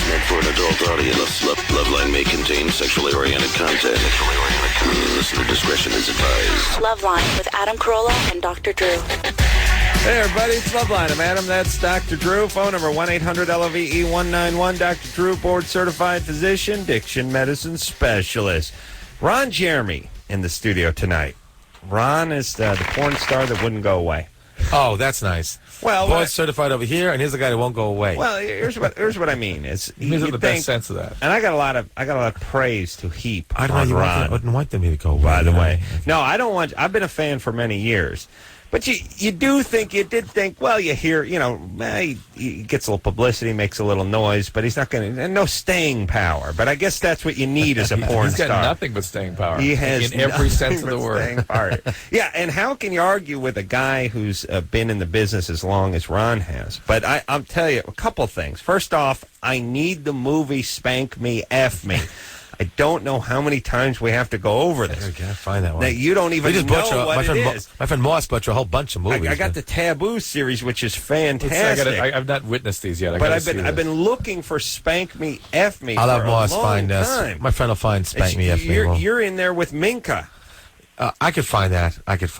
Meant for an adult audience. Loveline may contain sexually oriented content. Listener discretion is advised. Loveline with Adam Carolla and Dr. Drew. Hey, everybody, it's Loveline. I'm Adam. That's Dr. Drew. Phone number 1-800-LOVE-191. Dr. Drew, board-certified physician, diction medicine specialist. Ron Jeremy in the studio tonight. Ron is the porn star that wouldn't go away. Oh, that's nice. Well, board certified over here, and here's the guy that won't go away. Well, here's what I mean. It's he's in the best sense of that. And I got a lot of praise to heap I don't on know. Ron. I wouldn't want them to go away. By the way, no, I don't want. I've been a fan for many years. But you did think, well, you hear, he gets a little publicity, makes a little noise, but he's not going to, no staying power. But I guess that's what you need as a porn star. He's got nothing but staying power. He has in every sense of the word. Staying power. Yeah, and how can you argue with a guy who's been in the business as long as Ron has? But I'll tell you a couple things. First off, I need the movie Spank Me, F Me. I don't know how many times we have to go over this. I can't find that one. That you don't even know what it is. My friend Moss butchered a whole bunch of movies. I got the Taboo series, which is fantastic. I've not witnessed these yet. But I've been looking for Spank Me, F Me. I'll have Moss find this. My friend will find Spank Me, F Me. You're in there with Minka. I could find that. I'll get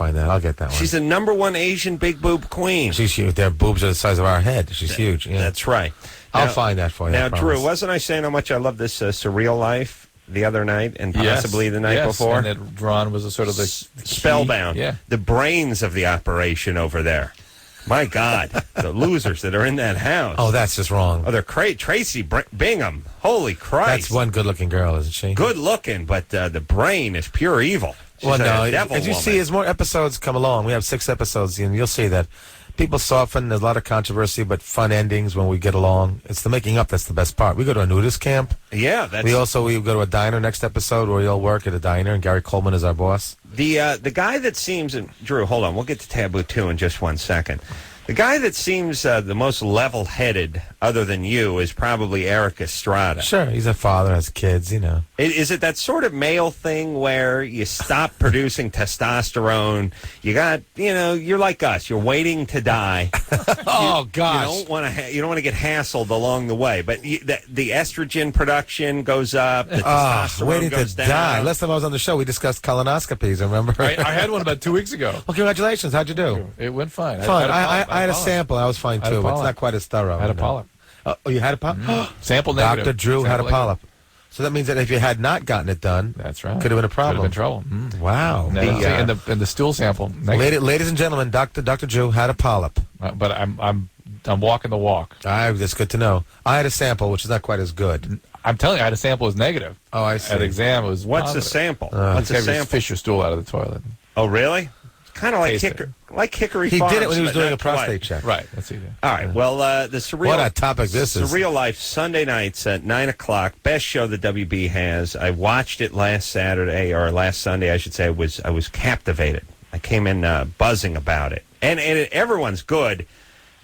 that one. She's the #1 Asian big boob queen. She's huge. Their boobs are the size of our head. She's huge. Yeah. That's right. I'll find that for you. Now, Drew, wasn't I saying how much I love this Surreal Life the other night and possibly the night before? And that Ron was a sort of the spellbound. Yeah. The brains of the operation over there. My God, the losers that are in that house. Oh, that's just wrong. Oh, they're Tracy Bingham. Holy Christ. That's one good-looking girl, isn't she? Good looking, but the brain is pure evil. She's well, no, as you see, as more episodes come along, we have 6 episodes, and you'll see that people soften. There's a lot of controversy, but fun endings when we get along. It's the making up that's the best part. We go to a nudist camp. Yeah, we go to a diner next episode where we all work at a diner, and Gary Coleman is our boss. The guy that seems, Drew, hold on, we'll get to Taboo 2 in just 1 second. The guy that seems the most level-headed, other than you, is probably Eric Estrada. Sure, he's a father, has kids, Is it that sort of male thing where you stop producing testosterone? You got, you're like us. You're waiting to die. Oh gosh, you don't want to get hassled along the way. But the estrogen production goes up. The testosterone waiting goes to down. die. Last time I was on the show, we discussed colonoscopies. Remember? I had one about 2 weeks ago. Well, congratulations. How'd you do? It went fine. Fine. I had a sample. I was fine too, but it's not quite as thorough. I had a polyp. Oh, you had a polyp? Sample negative. Dr. Drew had a polyp. So that means that if you had not gotten it done, that's right, could have been a problem. Could have been trouble. Wow. And the stool sample. Ladies and gentlemen, Dr. Drew had a polyp. But I'm walking the walk. That's good to know. I had a sample, which is not quite as good. I'm telling you, I had a sample was negative. Oh, I see. At exam, it was What's positive. the sample? What's the sample? Fish your stool out of the toilet. Oh, really? Kind of like Hickory He Farms. did it when he was doing a polite. prostate check. Right. That's it. All right. Well, the Surreal... What a topic this is. Surreal Life, Sunday nights at 9 o'clock. Best show the WB has. I watched it last Saturday, or last Sunday, I should say. I was captivated. I came in buzzing about it. And everyone's good.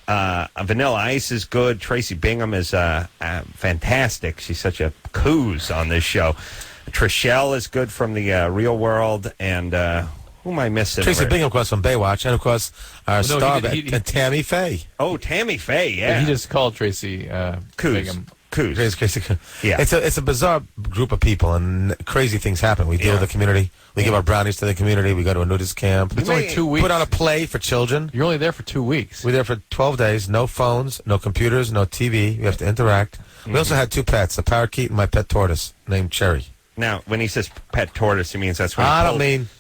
Vanilla Ice is good. Tracy Bingham is fantastic. She's such a coos on this show. Trishelle is good from the Real World. And... who am I missing? Tracy Bingham, of course, from Baywatch, and of course, our star, Tammy Faye. Oh, Tammy Faye, yeah. He just called Tracy Bingham. Coos. Yeah. It's a bizarre group of people, and crazy things happen. We deal with the community. We give our brownies to the community. We go to a nudist camp. It's only 2 weeks. Put on a play for children. You're only there for 2 weeks. We're there for 12 days. No phones, no computers, no TV. We have to interact. We also had 2 pets, a parakeet and my pet tortoise named Cherry. Now, when he says pet tortoise, he means that's when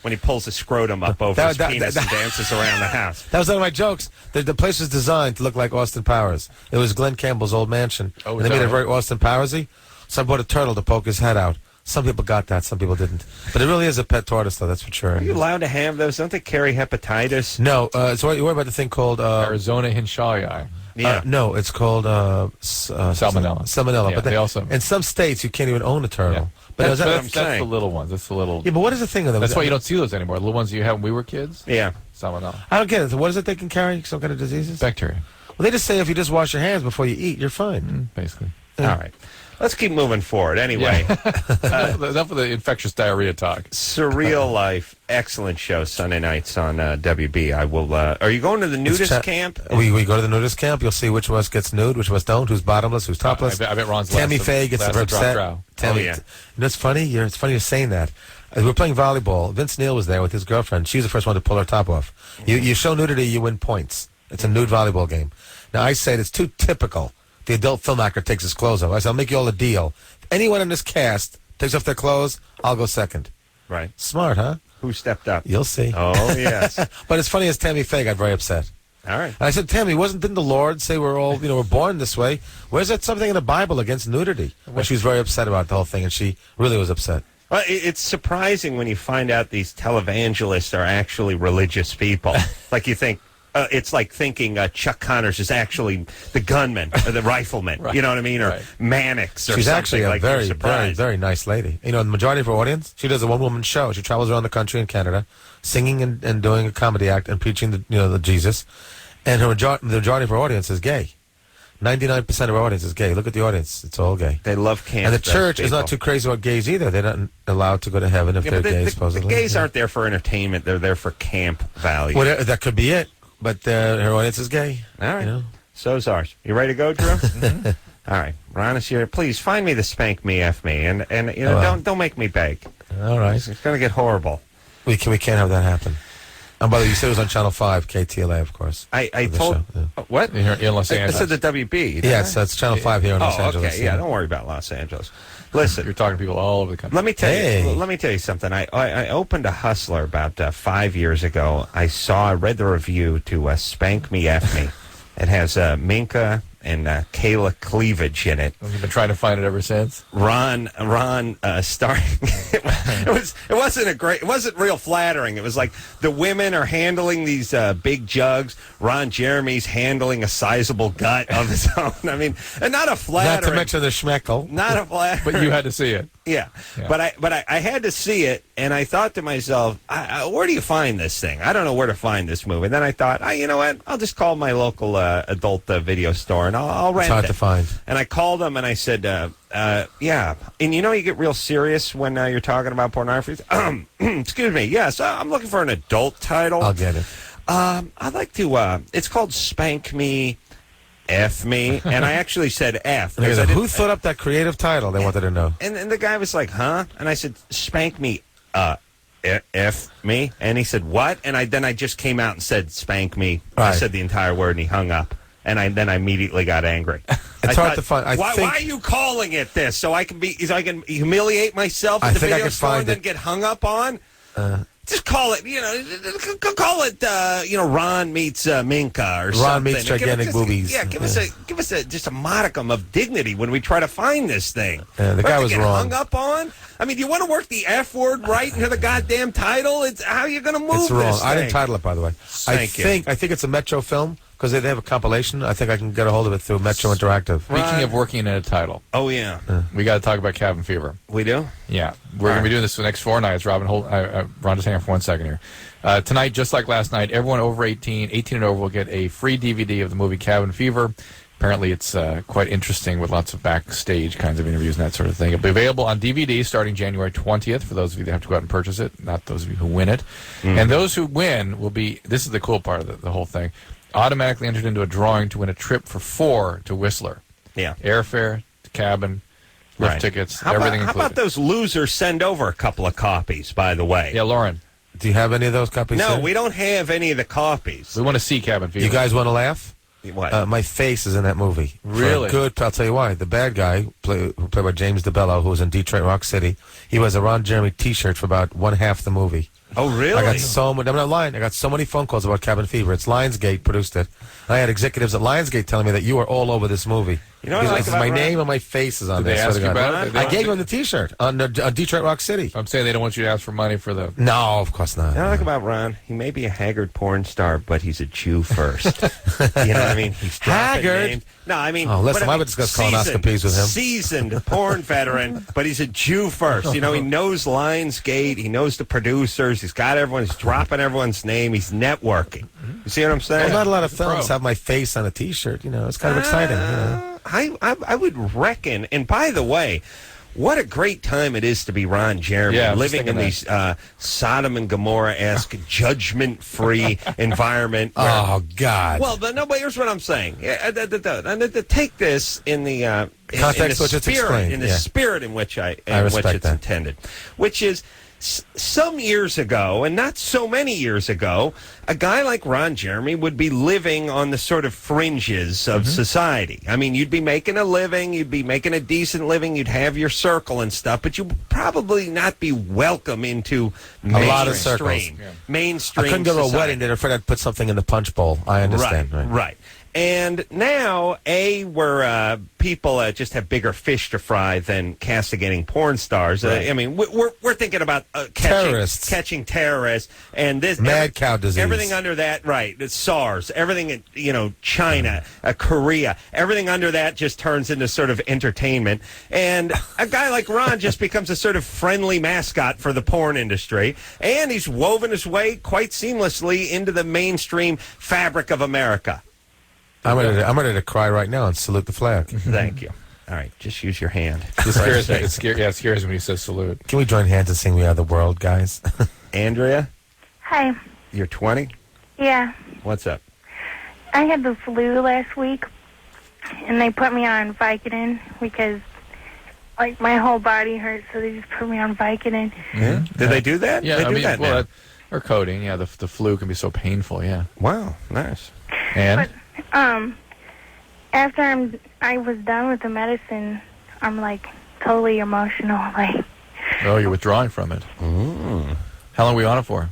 when he pulls the scrotum up over his penis and dances around the house. That was one of my jokes. The place was designed to look like Austin Powers. It was Glenn Campbell's old mansion. Oh, and they made it very Austin Powersy. So I bought a turtle to poke his head out. Some people got that, some people didn't. But it really is a pet tortoise, though, that's for sure. Are you allowed to have those? Don't they carry hepatitis? No. So you worry about the thing called... Arizona Hinshawi. Yeah. No, it's called salmonella. Salmonella. Yeah, but they also... in some states, you can't even own a turtle. Yeah. But that's the little ones. That's the little... Yeah, but what is the thing with them? That's why you don't see those anymore. The little ones you had when we were kids? Yeah. Salmonella. I don't get it. So what is it they can carry? Some kind of diseases? Bacteria. Well, they just say if you just wash your hands before you eat, you're fine. Basically. All right. Let's keep moving forward. Anyway, Enough of the infectious diarrhea talk. Surreal Life, excellent show Sunday nights on WB. I will. Are you going to the nudist camp? We go to the nudist camp. You'll see which of us gets nude, which of us don't, who's bottomless, who's topless. I bet Ron's Tammy last Faye gets last very to drop upset. drow. Tammy, yeah. You know, it's funny. It's funny you're saying that. We were playing volleyball. Vince Neil was there with his girlfriend. She was the first one to pull her top off. You show nudity, you win points. It's a nude volleyball game. Now I said it's too typical. The adult film actor takes his clothes off. I said, I'll make you all a deal. If anyone in this cast takes off their clothes, I'll go second. Right. Smart, huh? Who stepped up? You'll see. Oh, yes. But it's funny as Tammy Faye got very upset. All right. And I said, Tammy, didn't the Lord say we're all, we're born this way? Where's that something in the Bible against nudity? Well, she was very upset about the whole thing, and she really was upset. Well, it's surprising when you find out these televangelists are actually religious people. Like you think, it's like thinking Chuck Connors is actually the gunman or the rifleman. Right. You know what I mean? Or Right. Mannix or She's something. actually a like very, you're very, surprised. very nice lady. The majority of her audience, she does a one-woman show. She travels around the country in Canada, singing and doing a comedy act and preaching the Jesus. And the majority of her audience is gay. 99% of her audience is gay. Look at the audience; it's all gay. They love camp. And the church is not too crazy about gays either. They're not allowed to go to heaven if they're gay, the supposedly. gays aren't there for entertainment. They're there for camp value. Well, that could be it. But her audience is gay. All right. You know? So's ours. You ready to go, Drew? All right. Ron is here. Please find me the Spank Me F Me. And don't make me beg. All right. It's going to get horrible. We can't have that happen. And by the way, you said it was on Channel 5, KTLA, of course. I The told... show, yeah. What? Here in Los I Angeles. said the WB. didn't Yes, I? that's Channel 5 here in Los Angeles. okay. Yeah, don't worry about Los Angeles. Listen. You're talking to people all over the country. Let me tell Hey. you. Let me tell you something. I opened a Hustler about 5 years ago. I read the review to Spank Me F Me. It has Minka and Kayla Cleavage in it. You've been trying to find it ever since. Ron starring. It wasn't real flattering. It was like the women are handling these big jugs. Ron Jeremy's handling a sizable gut of his own. I mean, and not a flattering. Not to mention the schmeckle. Not a flattering. But you had to see it. Yeah. Yeah. But I had to see it, and I thought to myself, where do you find this thing? I don't know where to find this movie. And then I thought, you know what? I'll just call my local adult video store, and I'll rent It's hard it. to find. And I called them, and I said, yeah. And you get real serious when you're talking about pornography. Excuse me. Yes, I'm looking for an adult title. I'll get it. I'd like to, it's called Spank Me, F Me. And I actually said F. because I Who didn't- thought up that creative title? They wanted to know. And the guy was like, huh? And I said, Spank Me, F me. And he said, what? And then I just came out and said, Spank Me. I Right. said the entire word, and he hung up. And then I immediately got angry. It's hard to find. Why are you calling it this? So I can humiliate myself I at the think I video can store find and then it. get hung up on? Just call it, call it, Ron meets Minka or something. Ron meets And gigantic boobies. Yeah, give us just a modicum of dignity when we try to find this thing. Yeah, the What, guy to was get wrong. hung up on? I mean, do you want to work the F word right into the goddamn title? It's how are you going to move It's wrong. this thing? I didn't title it, by the way. Thank you. I think it's a Metro film because they have a compilation. I think I can get a hold of it through Metro Interactive. Speaking of working in a title, Oh, yeah. we got to talk about Cabin Fever. We do? Yeah, we're going to be doing this for the next 4 nights. Ron, just hang on for 1 second here. Tonight, just like last night, everyone over 18 and over will get a free DVD of the movie Cabin Fever. Apparently, it's quite interesting with lots of backstage kinds of interviews and that sort of thing. It'll be available on DVD starting January 20th for those of you that have to go out and purchase it, not those of you who win it. And those who win will be, this is the cool part of the whole thing, automatically entered into a drawing to win a trip for 4 to Whistler. Yeah. Airfare, cabin, lift Right. tickets, How everything about included. those losers send over a couple of copies, by the way? Yeah, Lauren, Do you have any of those copies? No, sir? we don't have any of the copies. we want to see Cabin Fever. You guys want to laugh? What? My face is in that movie. Really? Good. I'll tell you why. The bad guy, who played by James DeBello, who was in Detroit Rock City, he wears a Ron Jeremy T-shirt for about one half the movie. Oh, really? I got so many. I'm not lying. I got so many phone calls about Cabin Fever. It's Lionsgate produced it. I had executives at Lionsgate telling me that you are all over this movie. You know what I like It's about my Ron? name and my face is on Did they there. ask swear to you God. about it? They I don't- gave him the T-shirt on Detroit Rock City. I'm saying they don't want you to ask for money for the... No, of course not. You know what I like about Ron? He may be a haggard porn star, but he's a Jew first. You know what I mean? He's dropping Haggard? names. No, I mean... Oh, listen, what I would discuss colonoscopies with him. Seasoned porn veteran, but he's a Jew first. He knows Lionsgate. He knows the producers. He's got everyone. He's dropping everyone's name. He's networking. You see what I'm saying? Well, not a lot of films pro. have my face on a T-shirt. It's kind of exciting. I would reckon, and by the way, what a great time it is to be Ron Jeremy, living in these Sodom and Gomorrah-esque, judgment-free environment. Oh, God. Well, but here's what I'm saying. Take this in the context which it's explained. In the spirit in which it's that. intended, which is some years ago, and not so many years ago, a guy like Ron Jeremy would be living on the sort of fringes of society. I mean, you'd be making a living, you'd be making a decent living, you'd have your circle and stuff, but you'd probably not be welcome into a lot of circles. Mainstream I couldn't go to a society. wedding. They're afraid I'd put something in the punch bowl. I understand. Right. And now, where people just have bigger fish to fry than castigating porn stars. Right. I mean, we're thinking about catching terrorists, and this mad cow disease. Everything under that, right? It's SARS. Everything, China, Korea. Everything under that just turns into sort of entertainment, and a guy like Ron just becomes a sort of friendly mascot for the porn industry, and he's woven his way quite seamlessly into the mainstream fabric of America. I'm ready to cry right now and salute the flag. Thank you. All right, just use your hand. It scares me when he says salute. Can we join hands and sing We Are the World, guys? Andrea, Hi. you're 20? Yeah. What's up? I had the flu last week, and they put me on Vicodin because, my whole body hurts, so they just put me on Vicodin. Yeah. Did they do that? Yeah, they do that now. or codeine. Yeah, the flu can be so painful. Yeah. Wow, nice. And? After I was done with the medicine, I'm, totally emotional, Oh, you're withdrawing from it. Mm. How long were you on it for?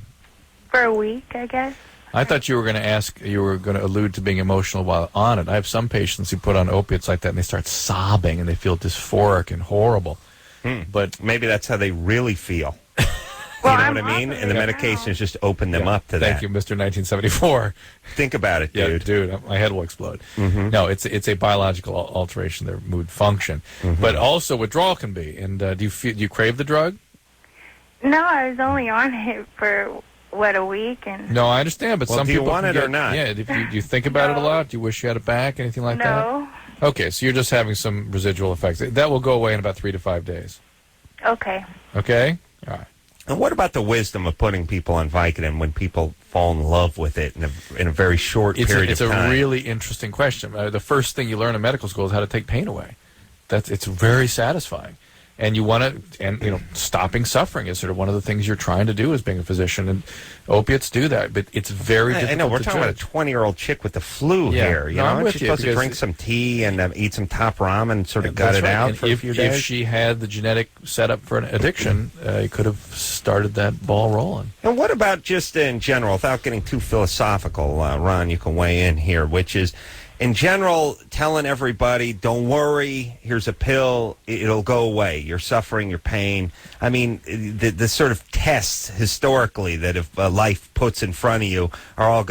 for a week, I guess. I thought you were going to allude to being emotional while on it. I have some patients who put on opiates like that and they start sobbing and they feel dysphoric and horrible. But maybe that's how they really feel. Well, You know what I mean? And the medications just open them up to that. Thank you, Mr. 1974. Think about it, dude. Yeah, dude, my head will explode. No, it's a biological alteration of their mood function, but also withdrawal can be. And do you crave the drug? No, I was only on it for a week, and No, I understand, but Well, some do you people want can it or not? Yeah, do you think about it a lot? Do you wish you had it back? Anything like that? no. Okay, so you're just having some residual effects. That will go away in about 3 to 5 days. Okay. Okay? All right. And what about the wisdom of putting people on Vicodin when people fall in love with it in a very short period of time? It's a really interesting question. The first thing you learn in medical school is how to take pain away. It's very satisfying. And you want to, and stopping suffering is sort of one of the things you're trying to do as being a physician. And opiates do that, but it's very difficult. I know we're to talking about a judge. 20-year-old chick with the flu here. No, I'm Aren't with you you, supposed to because drink some tea and eat some top ramen and sort of gut That's it right. out And for a few days? If she had the genetic setup for an addiction, it could have started that ball rolling. And what about just in general, without getting too philosophical, Ron, you can weigh in here, which is, in general, telling everybody, don't worry, here's a pill, it'll go away. Your suffering, your pain. I mean, the sort of tests historically that if life puts in front of you are all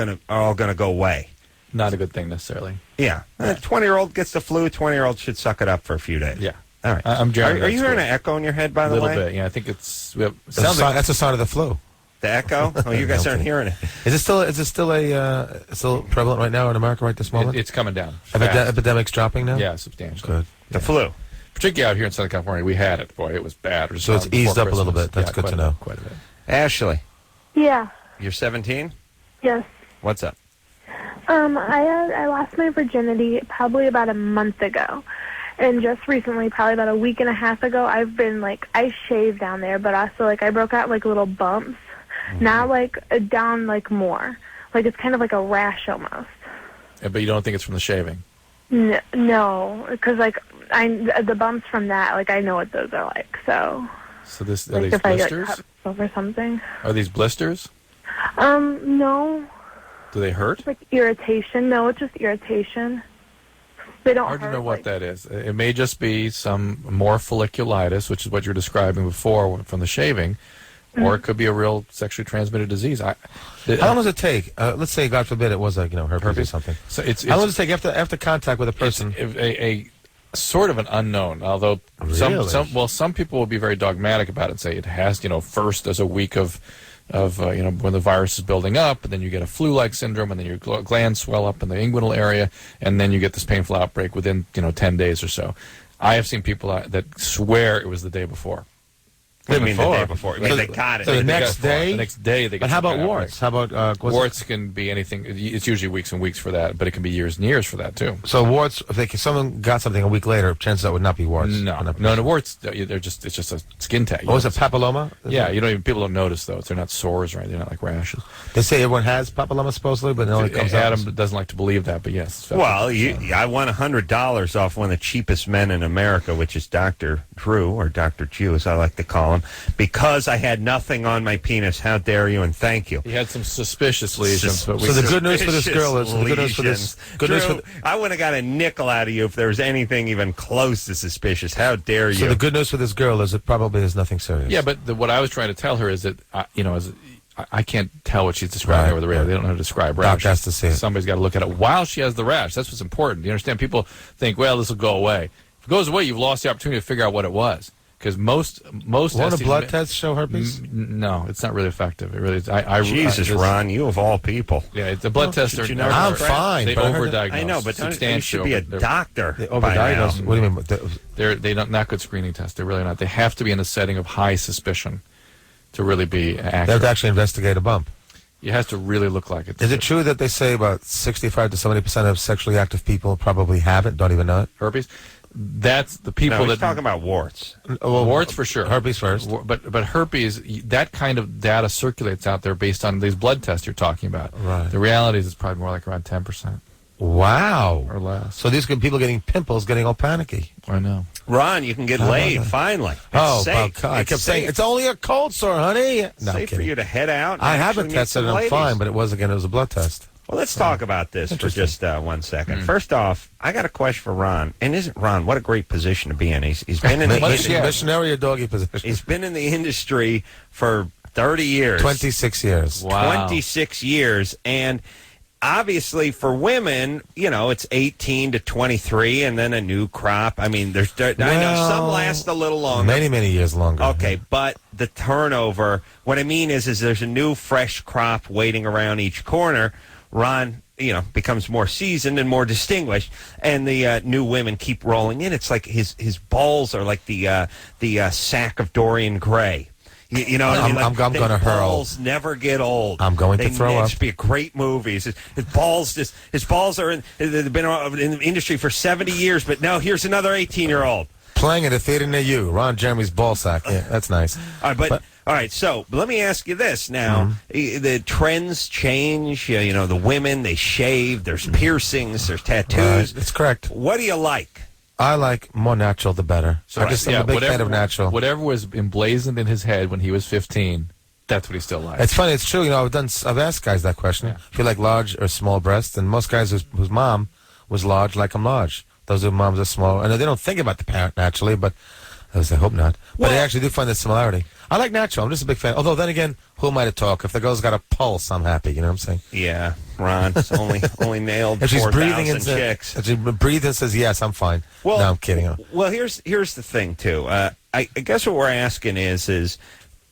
gonna go away. Not a good thing necessarily. Yeah. A 20-year-old gets the flu, 20-year-old should suck it up for a few days. Yeah. All right. I'm generally Are you that hearing school. an echo in your head, by A the way? little bit, yeah. I think it's... That's sounds like that's a sign of the flu. The echo? Oh, you guys aren't hearing it. Is it still prevalent right now in America right this moment? it's coming down. Epidemic's dropping now? Yeah, substantially. Good. The flu. Particularly out here in Southern California, we had it. Boy, it was bad. So it's eased up a little bit. That's good to know. Quite a bit. Ashley, Yeah. you're 17? Yes. What's up? I lost my virginity probably about a month ago. And just recently, probably about a week and a half ago, I've been, I shaved down there, but also, I broke out, little bumps. Now, down, more. It's kind of like a rash almost. But you don't think it's from the shaving? No, because, the bumps from that, I know what those are like, so. So are these if I get blisters? cut over something. Are these blisters? No. Do they hurt? Irritation. No, it's just irritation. They don't Hard hurt. to know what that is. It may just be some more folliculitis, which is what you're describing before from the shaving, or it could be a real sexually transmitted disease. How long does it take? Let's say, God forbid, it was herpes or something. So it's How long does it take after contact with a person? It's a sort of an unknown, although Really? some people will be very dogmatic about it and say it has, first as a week of when the virus is building up, and then you get a flu-like syndrome, and then your glands swell up in the inguinal area, and then you get this painful outbreak within 10 days or so. I have seen people that swear it was the day before. What do you mean the day before? I mean, they got it. So the next day? The next day they get But how some about kind of warts? outbreak. How about warts can be anything. It's usually weeks and weeks for that, but it can be years and years for that too. So warts, if someone got something a week later, chances are it would not be warts. No, warts. It's just a skin tag. Oh, is it papilloma? Yeah, people don't notice those. They're not sores, right? They're not like rashes. They say everyone has papilloma supposedly, but it only comes out. Adam doesn't like to believe that, but yes. Well, I won $100 off one of the cheapest men in America, which is Dr. Drew, or Dr. Jew, as I like to call him, because I had nothing on my penis. How dare you, and thank you. He had some suspicious lesions. So the good news for this girl is I would have got a nickel out of you if there was anything even close to suspicious. How dare you? So the good news for this girl is it probably is nothing serious. Yeah, but what I was trying to tell her is that I can't tell what she's describing with the rash. They don't know how to describe rash. Doc has to see it. Somebody's got to look at it while she has the rash. That's what's important. You understand? People think, well, this will go away. If it goes away, you've lost the opportunity to figure out what it was. Because most won't a blood test show herpes? No, it's not really effective. It really is. Jesus, Ron, you of all people. Yeah, the blood tests are. I'm fine. They overdiagnose. I know, but you should be a doctor. They overdiagnose. What do you mean? They're not good screening tests. They're really not. They have to be in a setting of high suspicion to really be accurate. They have to actually investigate a bump. It has to really look like it. Is it true that they say about 65 to 70% of sexually active people probably have it, don't even know it? Herpes? That's the people that talking about warts. Well, warts for sure. Herpes first. But herpes, that kind of data circulates out there based on these blood tests you're talking about. Right. The reality is it's probably more like around 10%. Wow. Or less. So these people getting pimples, getting all panicky. I know. Ron, you can get laid finally. I kept saying it's only a cold sore, honey. No, safe for you to head out. I haven't tested and I'm fine, but it was a blood test. Well, let's talk about this for just 1 second. First off, I got a question for Ron. And isn't Ron, what a great position to be in. He's been in the missionary or doggy position. He's been in the industry for 30 years. 26 years. Wow. 26 years. And obviously for women, it's 18 to 23 and then a new crop. I mean, I know some last a little longer. Many, many years longer. Okay, but the turnover, what I mean is there's a new fresh crop waiting around each corner. Ron, becomes more seasoned and more distinguished, and the new women keep rolling in. It's like his balls are like the sack of Dorian Gray. I'm going to hurl. Balls never get old. I'm going to throw up. It'd be a great movie. His balls are they've been in the industry for 70 years, but now here's another 18-year-old. Playing at a theater near you. Ron Jeremy's ball sack. Yeah, that's nice. All right, all right, so let me ask you this now. The trends change. The women, they shave. There's piercings. There's tattoos. That's correct. What do you like? I like more natural, the better. I'm a big fan of natural. Whatever was emblazoned in his head when he was 15, that's what he still likes. It's funny. It's true. I've asked guys that question. Yeah. If you like large or small breasts, and most guys whose mom was large like them large. Those whose moms are small. And they don't think about the parent naturally, but at least I hope not. But I actually do find that similarity. I like natural. I'm just a big fan. Although, then again, who am I to talk? If the girl's got a pulse, I'm happy. You know what I'm saying? Yeah, Ron. It's only nailed if she's breathing 4,000 chicks. If she breathes and says, yes, I'm fine. Well, no, I'm kidding. Well, here's the thing, too. I guess what we're asking is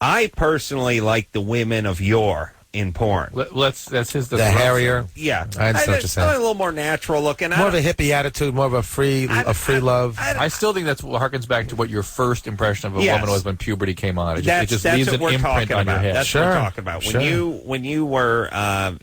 I personally like the women of yore in porn. That's his. The hairier. Yeah, I understand what you're saying. A little more natural looking. More of a hippie attitude, more of a free love. I still think that's what harkens back to what your first impression of a woman was when puberty came on. It just leaves an imprint on your head. That's what we're talking about. When you were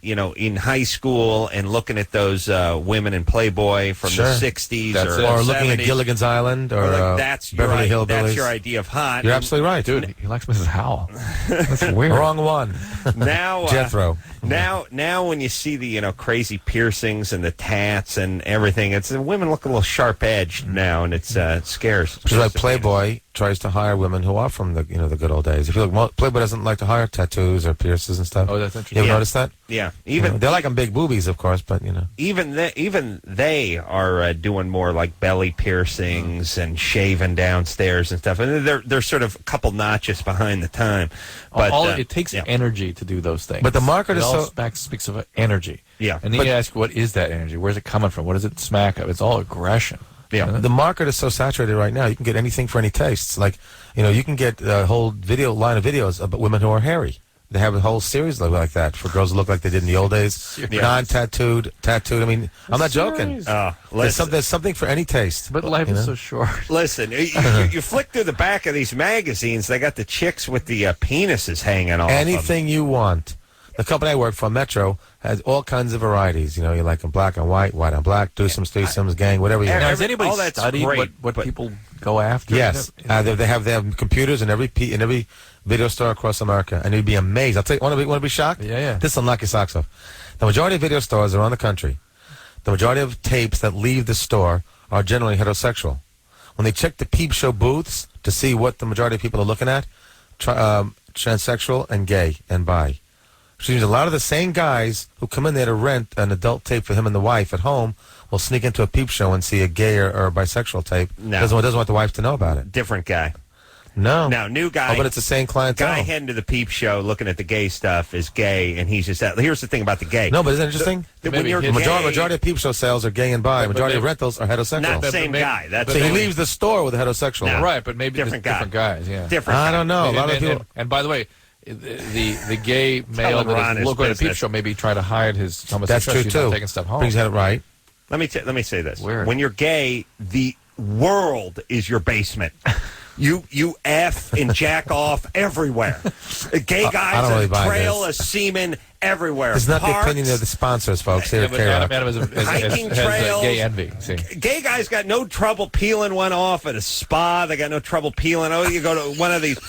in high school and looking at those women in Playboy from the 60s or looking at Gilligan's Island or Beverly Hillbillies. That's your idea of hot. You're absolutely right, dude. He likes Mrs. Howell. That's weird. Wrong one. Now Jethro. Now when you see the crazy piercings and the tats and everything, it's women look a little sharp edged now, and it scares. Which is like Playboy tries to hire women who are from the the good old days. If you look, Playboy doesn't like to hire tattoos or piercings and stuff. Oh, that's interesting. You ever noticed that? Yeah, they like them big boobies, of course, but even they are doing more like belly piercings and shaving downstairs and stuff, and they're sort of a couple notches behind the time. But it takes energy to do those things. But the market speaks of energy. Yeah, and then you ask, what is that energy? Where's it coming from? What does it smack of? It's all aggression. Yeah, the market is so saturated right now. You can get anything for any tastes. Like, you can get a whole line of videos about women who are hairy. They have a whole series like that for girls who look like they did in the old days. Non-tattooed, tattooed. I mean, I'm not joking. There's something for any taste. But life is so short. Listen, you flick through the back of these magazines, they got the chicks with the penises hanging off. Anything you want. The company I work for, Metro, has all kinds of varieties. You know, you like them black and white, white and black, threesomes, gang, whatever you want. Now, has anybody studied what people go after? Yes. They have computers in every video store across America, and you'd be amazed. I'll tell you, want to be shocked? Yeah. This will knock your socks off. The majority of video stores around the country, the majority of tapes that leave the store are generally heterosexual. When they check the peep show booths to see what the majority of people are looking at, transsexual and gay and bi. Which means a lot of the same guys who come in there to rent an adult tape for him and the wife at home will sneak into a peep show and see a gay or bisexual tape. No. Doesn't want the wife to know about it. Different guy. No. Now, new guy. Oh, but it's the same clientele. Guy heading to the peep show looking at the gay stuff is gay, and he's just that. Here's the thing about the gay. No, but isn't it interesting? When you're the gay, majority of peep show sales are gay and bi. Majority of rentals are heterosexual. not the same guy. That's so he leaves the store with a heterosexual. No. Right, but maybe Different different guys. Yeah, different. I don't know. And, a lot of people. And by the way, the gay male Ron that is his looking at a peep business. show maybe trying to hide his That's homosexuality. true He's too. not taking stuff home. Brings it right. Let me say this. Weird. When you're gay, the world is your basement. You F and jack off everywhere. Gay guys don't really buy trail this. a semen everywhere. It's not the Parks, opinion of the sponsors, folks. Here Yeah, at but K-Rock. Adam Hiking has trails. gay envy. See, Gay guys got no trouble peeling one off at a spa. They got no trouble peeling. Oh, you go to one of these.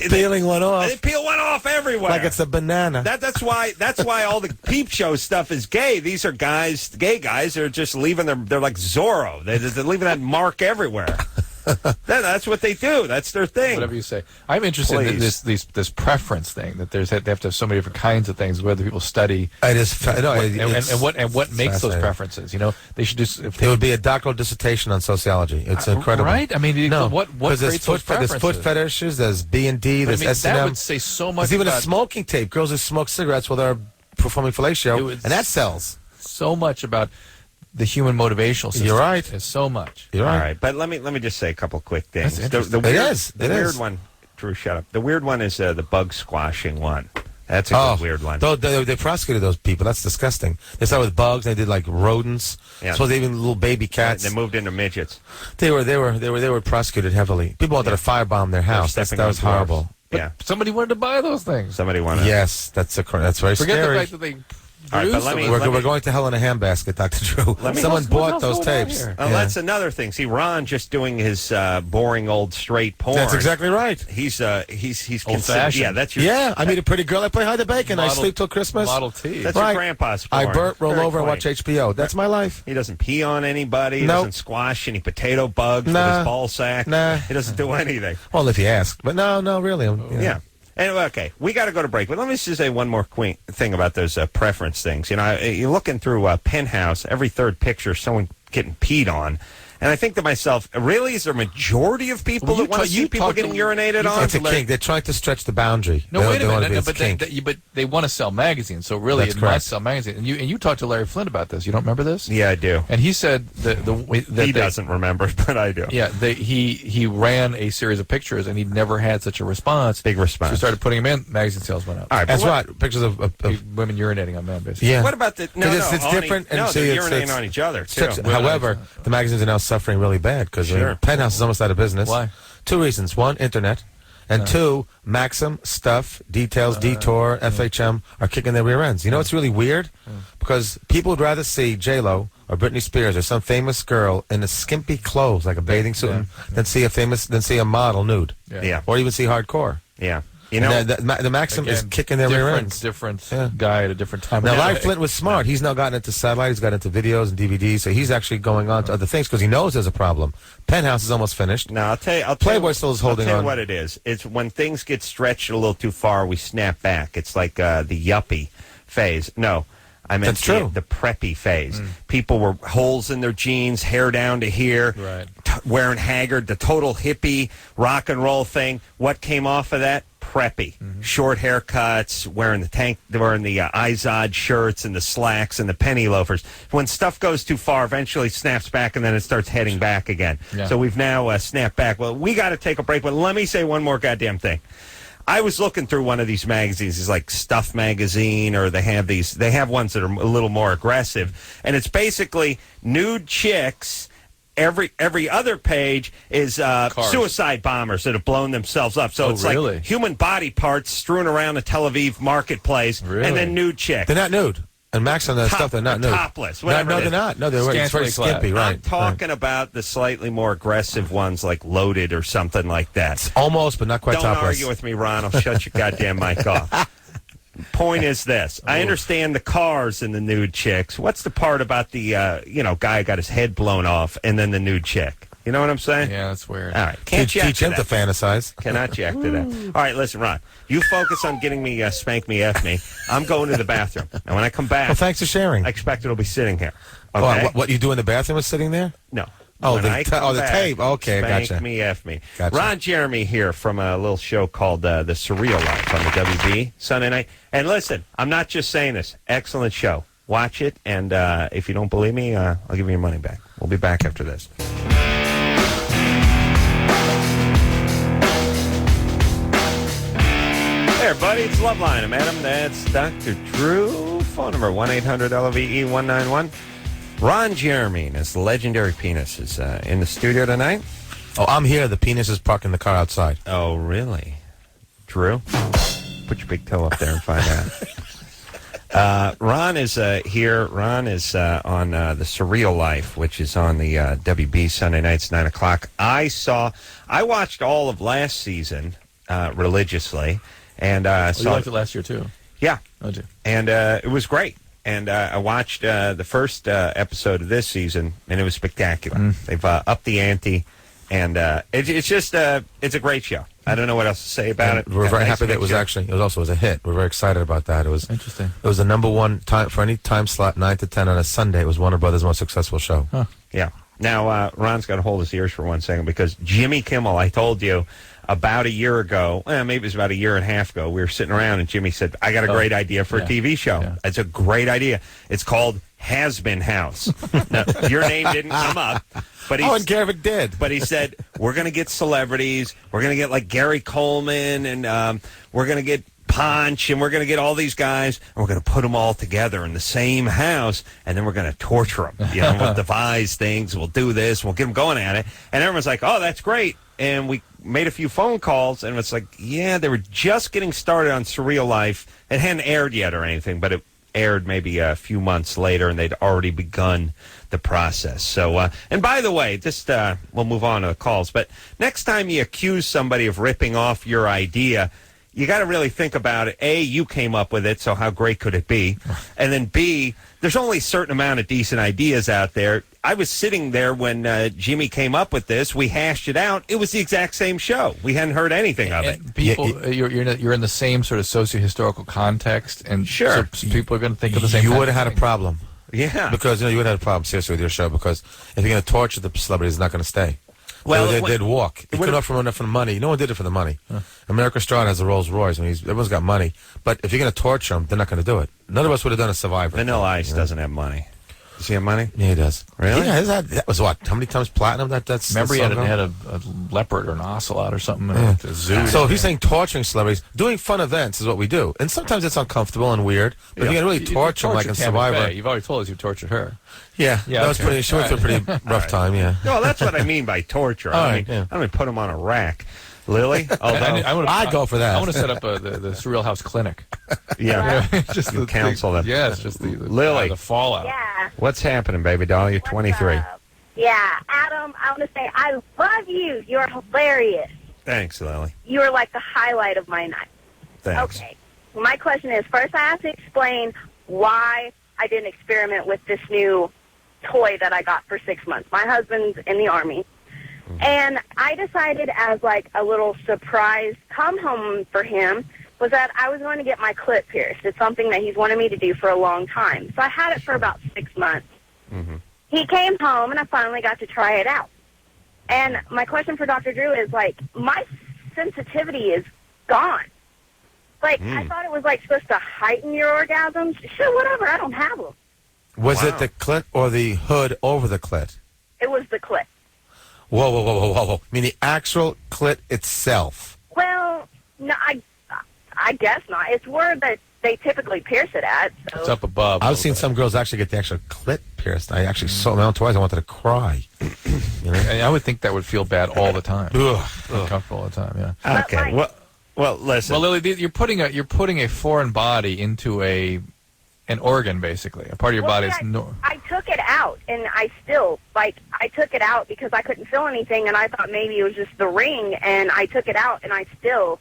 Peeling one They off peel one off everywhere. like it's a banana. That's why all the peep show stuff is gay. These are gay guys. They're just leaving they're like Zorro. They're leaving that mark everywhere. That's what they do. That's their thing. whatever you say. I'm interested in this preference thing that they have to have so many different kinds of things. Whether people study It is. No, and what makes those fascinating. preferences. You know, they should just. It would be a doctoral dissertation on sociology. It's incredible. Right? I mean, what creates those preferences? There's foot fetishes, there's B&D, there's S&M. That would say so much. There's even a about, smoking tape. Girls who smoke cigarettes while they're performing fellatio, and that sells. so much about the human motivational system. You're right. It's so much. You're All right. right, but let me just say a couple quick things. That's interesting. The It weird is. one. Drew, shut up. The weird one is the bug squashing one. That's a good weird one. They prosecuted those people. That's disgusting. They started with bugs. They did like rodents. Yeah. So they even little baby cats. They moved into midgets. They were prosecuted heavily. People wanted to firebomb their house. That was horrible. Yeah. Somebody wanted to buy those things. Somebody wanted. Yes, that's very Forget scary. the fact that they. All right, but We're going to hell in a handbasket, Dr. Drew. Someone bought those tapes. That's another thing. See, Ron just doing his boring old straight porn. That's exactly right. He's considered. Old-fashioned. Yeah, that's your. Yeah, I meet a pretty girl. I play hide the bacon. I Model- sleep till Christmas. Model T. That's Right. your grandpa's porn. I burp, roll Very over, and quaint. watch HBO. That's my life. He doesn't pee on anybody. He Nope. doesn't squash any potato bugs with Nah. his ball sack. Nah. He doesn't do anything. Well, if you ask. But no, really. Yeah. Anyway, okay, we got to go to break. But let me just say one more thing about those preference things. You know, you're looking through Penthouse, every third picture, someone getting peed on. And I think to myself, really, is there a majority of people that want to see people getting urinated on? It's a kink. They're trying to stretch the boundary. No, wait a minute. But they want to sell magazines, so really That's it correct. must sell magazines. And you talked to Larry Flint about this. You don't remember this? Yeah, I do. And he said that He doesn't remember, but I do. Yeah, he ran a series of pictures, and he'd never had such a response. Big response. So he started putting them in. Magazine sales went up. All right, That's but right. Pictures of Women urinating on men, basically. yeah. What about the? No, It's different. And No, see, they're it's urinating on each other too. However, the magazines are now suffering really bad because Sure. Penthouse is almost out of business. Why? Two reasons. One, internet. And two, Maxim, Stuff, Details, Detour, FHM are kicking their rear ends. You know what's really weird? Because people would rather see J-Lo or Britney Spears or some famous girl in a skimpy clothes like a bathing suit than see a model nude. Yeah. Or even see hardcore. Yeah. You know, And the Maxim is kicking their rear ends. Different guy at a different time. Now, of Larry day. Flint was smart. He's now gotten into satellite. He's got into videos and DVDs. So he's actually going on to other things because he knows there's a problem. Penthouse is almost finished. No, I'll tell you. Playboy still is holding I'll tell on. you what it is. It's when things get stretched a little too far, we snap back. It's like the yuppie phase. No, I meant That's true. the preppy phase. People were holes in their jeans, hair down to here, Right. wearing haggard, the total hippie rock and roll thing. What came off of that? Preppy. Short haircuts, wearing the Izod shirts and the slacks and the penny loafers. When stuff goes too far, eventually snaps back and then it starts heading back again. Yeah. So we've now snapped back. Well, we got to take a break, but let me say one more goddamn thing. I was looking through one of these magazines, it's like Stuff Magazine, or they have ones that are a little more aggressive, and it's basically nude chicks. Every other page is suicide bombers that have blown themselves up. So it's like human body parts strewn around the Tel Aviv marketplace, and then nude chicks. They're not nude. And Max on that stuff, they're not nude. Topless. No, they're not. No, they're very skimpy, right. I'm talking about the slightly more aggressive ones, like Loaded or something like that. It's almost, but not quite Don't topless. argue with me, Ron. I'll shut your goddamn mic off. Point is this. I understand the cars and the nude chicks. What's the part about the, guy got his head blown off and then the nude chick? You know what I'm saying? Yeah, that's weird. All right. Can't teach him to fantasize. Cannot jack to that. All right, listen, Ron. You focus on getting me, spank me, F me. I'm going to the bathroom. And when I come back... Well, thanks for sharing. I expect it'll be sitting here. Okay? What you do in the bathroom is sitting there? No. Oh, the tape. Okay, spank gotcha. me, F me. Gotcha. Ron Jeremy here from a little show called The Surreal Life on the WB Sunday night. And listen, I'm not just saying this. Excellent show. Watch it, and if you don't believe me, I'll give you your money back. We'll be back after this. Hey, everybody, it's Loveline. I'm Adam. That's Dr. Drew. Phone number 1-800-LOVE-191. Ron Jeremy and his legendary penis is in the studio tonight. Oh, I'm here. The penis is parking the car outside. Oh, really? Drew? Put your big toe up there and find out. Ron is here. Ron is on The Surreal Life, which is on the WB Sunday nights, 9 o'clock. I watched all of last season religiously. And you liked it last year, too? Yeah. Oh, too. And it was great. And I watched the first episode of this season, and it was spectacular. They've upped the ante, and it's just it's a great show. I don't know what else to say about it. We're very happy that it was a hit. We're very excited about that. It was interesting. It was the number one time for any time slot, 9 to 10 on a Sunday. It was Warner Brothers' most successful show. Huh. Yeah. Now Ron's got to hold his ears for 1 second, because Jimmy Kimmel, I told you, about a year ago, maybe it was about a year and a half ago, we were sitting around and Jimmy said, I got a great idea for a TV show. Yeah. It's a great idea. It's called Has Been House. Now, your name didn't come up. But and Garrett did. But he said, we're going to get celebrities. We're going to get like Gary Coleman, and we're going to get Ponch, and we're going to get all these guys, and we're going to put them all together in the same house, and then we're going to torture them. You know, we'll devise things. We'll do this. We'll get them going at it. And everyone's like, oh, that's great. And we made a few phone calls, and it's like, yeah, they were just getting started on Surreal Life. It hadn't aired yet or anything, but it aired maybe a few months later, and they'd already begun the process. So, and by the way, just we'll move on to the calls, but next time you accuse somebody of ripping off your idea, you got to really think about it. A, you came up with it, so how great could it be? And then B, there's only a certain amount of decent ideas out there. I was sitting there when Jimmy came up with this. We hashed it out. It was the exact same show. We hadn't heard anything of it. People, you're in the same sort of socio-historical context, and sure, so people are going to think of the same. You would have had a problem. Yeah, because you would have had a problem seriously with your show, because if you're going to torture the celebrities, it's not going to stay. Well, they'd walk. You couldn't offer enough for the money. No one did it for the money. America Strong has a Rolls Royce. I mean, everyone's got money. But if you're going to torture them, they're not going to do it. None of us would have done a Survivor. Vanilla Ice doesn't have money. Does he have money? Yeah, he does. Really? Yeah, that was what? How many times platinum? That's remember he had a leopard or an ocelot or something at the zoo. So if you're saying torturing celebrities, doing fun events is what we do. And sometimes it's uncomfortable and weird. But if you're going to really torture them like in Survivor. You've already told us you tortured her. Yeah, that was pretty. She went through a pretty rough time. Yeah. Well, that's what I mean by torture. I don't mean put them on a rack. Lily, I'd go for that. I want to set up the Surreal House Clinic. Yeah, just the counsel them. Yeah, it's just Lily, the fallout. Yeah. What's happening, baby doll? You're 23. Yeah, Adam, I want to say I love you. You're hilarious. Thanks, Lily. You are like the highlight of my night. Thanks. Okay. My question is, first I have to explain why I didn't experiment with this new toy that I got for 6 months. My husband's in the Army. And I decided as like a little surprise come home for him was that I was going to get my clit pierced. It's something that he's wanted me to do for a long time. So I had it for about 6 months. Mm-hmm. He came home, and I finally got to try it out. And my question for Dr. Drew is, like, my sensitivity is gone. Like, I thought it was, like, supposed to heighten your orgasms. Sure, whatever. I don't have them. Was it the clit or the hood over the clit? It was the clit. Whoa. I mean, the actual clit itself. Well, no, I guess not. It's where that they typically pierce it at. So. It's up above. I've seen some girls actually get the actual clit pierced. I actually saw them twice. I wanted to cry. You know? I would think that would feel bad all the time. Ugh. Uncomfortable all the time, yeah. Okay. Well, listen. Well, Lily, you're putting a foreign body into an organ, basically. A part of your body is I took it out, and I still, I took it out because I couldn't feel anything, and I thought maybe it was just the ring, and I took it out, and I still,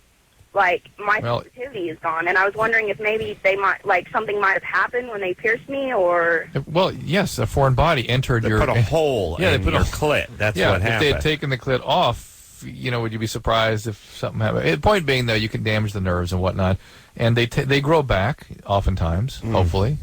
my sensitivity is gone, and I was wondering if maybe they might, something might have happened when they pierced me, or... Well, yes, a foreign body entered they your... put a hole in your clit. That's what happened. If they had taken the clit off, would you be surprised if something happened? The point being, though, you can damage the nerves and whatnot, and they grow back, oftentimes, hopefully.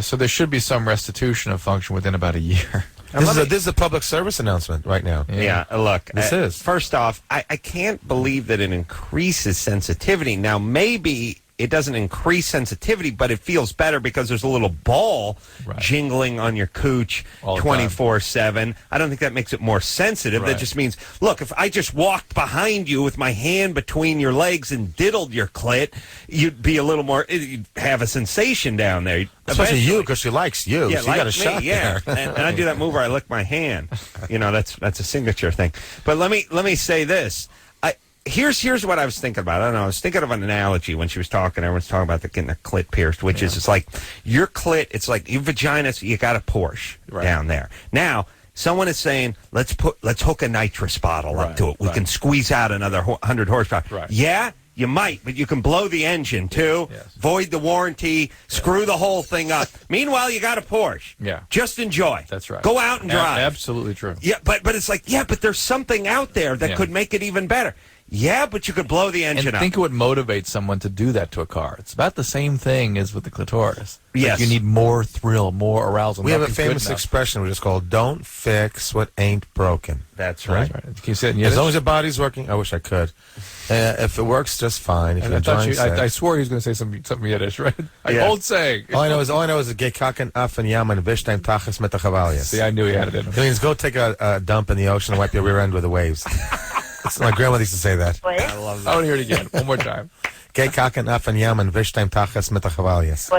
So there should be some restitution of function within about a year. This is a public service announcement right now. Yeah, look. This is. First off, I can't believe that it increases sensitivity. Now, maybe it doesn't increase sensitivity, but it feels better because there's a little ball jingling on your cooch 24/7. I don't think that makes it more sensitive. That just means, look, if I just walked behind you with my hand between your legs and diddled your clit, you'd be a little more, you'd have a sensation down there. Especially you, because she likes you. Yeah, so you got a shot there. And I do that move where I lick my hand. That's a signature thing. But let me say this. Here's what I was thinking about. I don't know. I was thinking of an analogy when she was talking. Everyone's talking about getting a clit pierced, which is it's like your clit. It's like your vagina. You got a Porsche down there. Now someone is saying, let's hook a nitrous bottle up to it. We can squeeze out another 100 horsepower. Right. Yeah. You might, but you can blow the engine, too, void the warranty, screw the whole thing up. Meanwhile, you got a Porsche. Yeah. Just enjoy. That's right. Go out and drive. Absolutely true. Yeah, but it's like, but there's something out there that could make it even better. Yeah, but you could blow the engine up. Think it would motivate someone to do that to a car. It's about the same thing as with the clitoris. Yes. You need more thrill, more arousal. We have a famous expression which is called, don't fix what ain't broken. That's right. Can you say it in Yiddish? As long as your body's working, I wish I could. If it works, just fine. If you're enjoying sex. I swore he was going to say something Yiddish, right? Old saying. All I know is gekaken af en yam en vishteim tachas met the chavalyas. See, I knew he had it in him. It means go take a dump in the ocean and wipe your rear end with the waves. My grandmother used to say that. I love that. I want to hear it again. One more time. Gekaken af en yam en vishteim tachas met the chavalyas.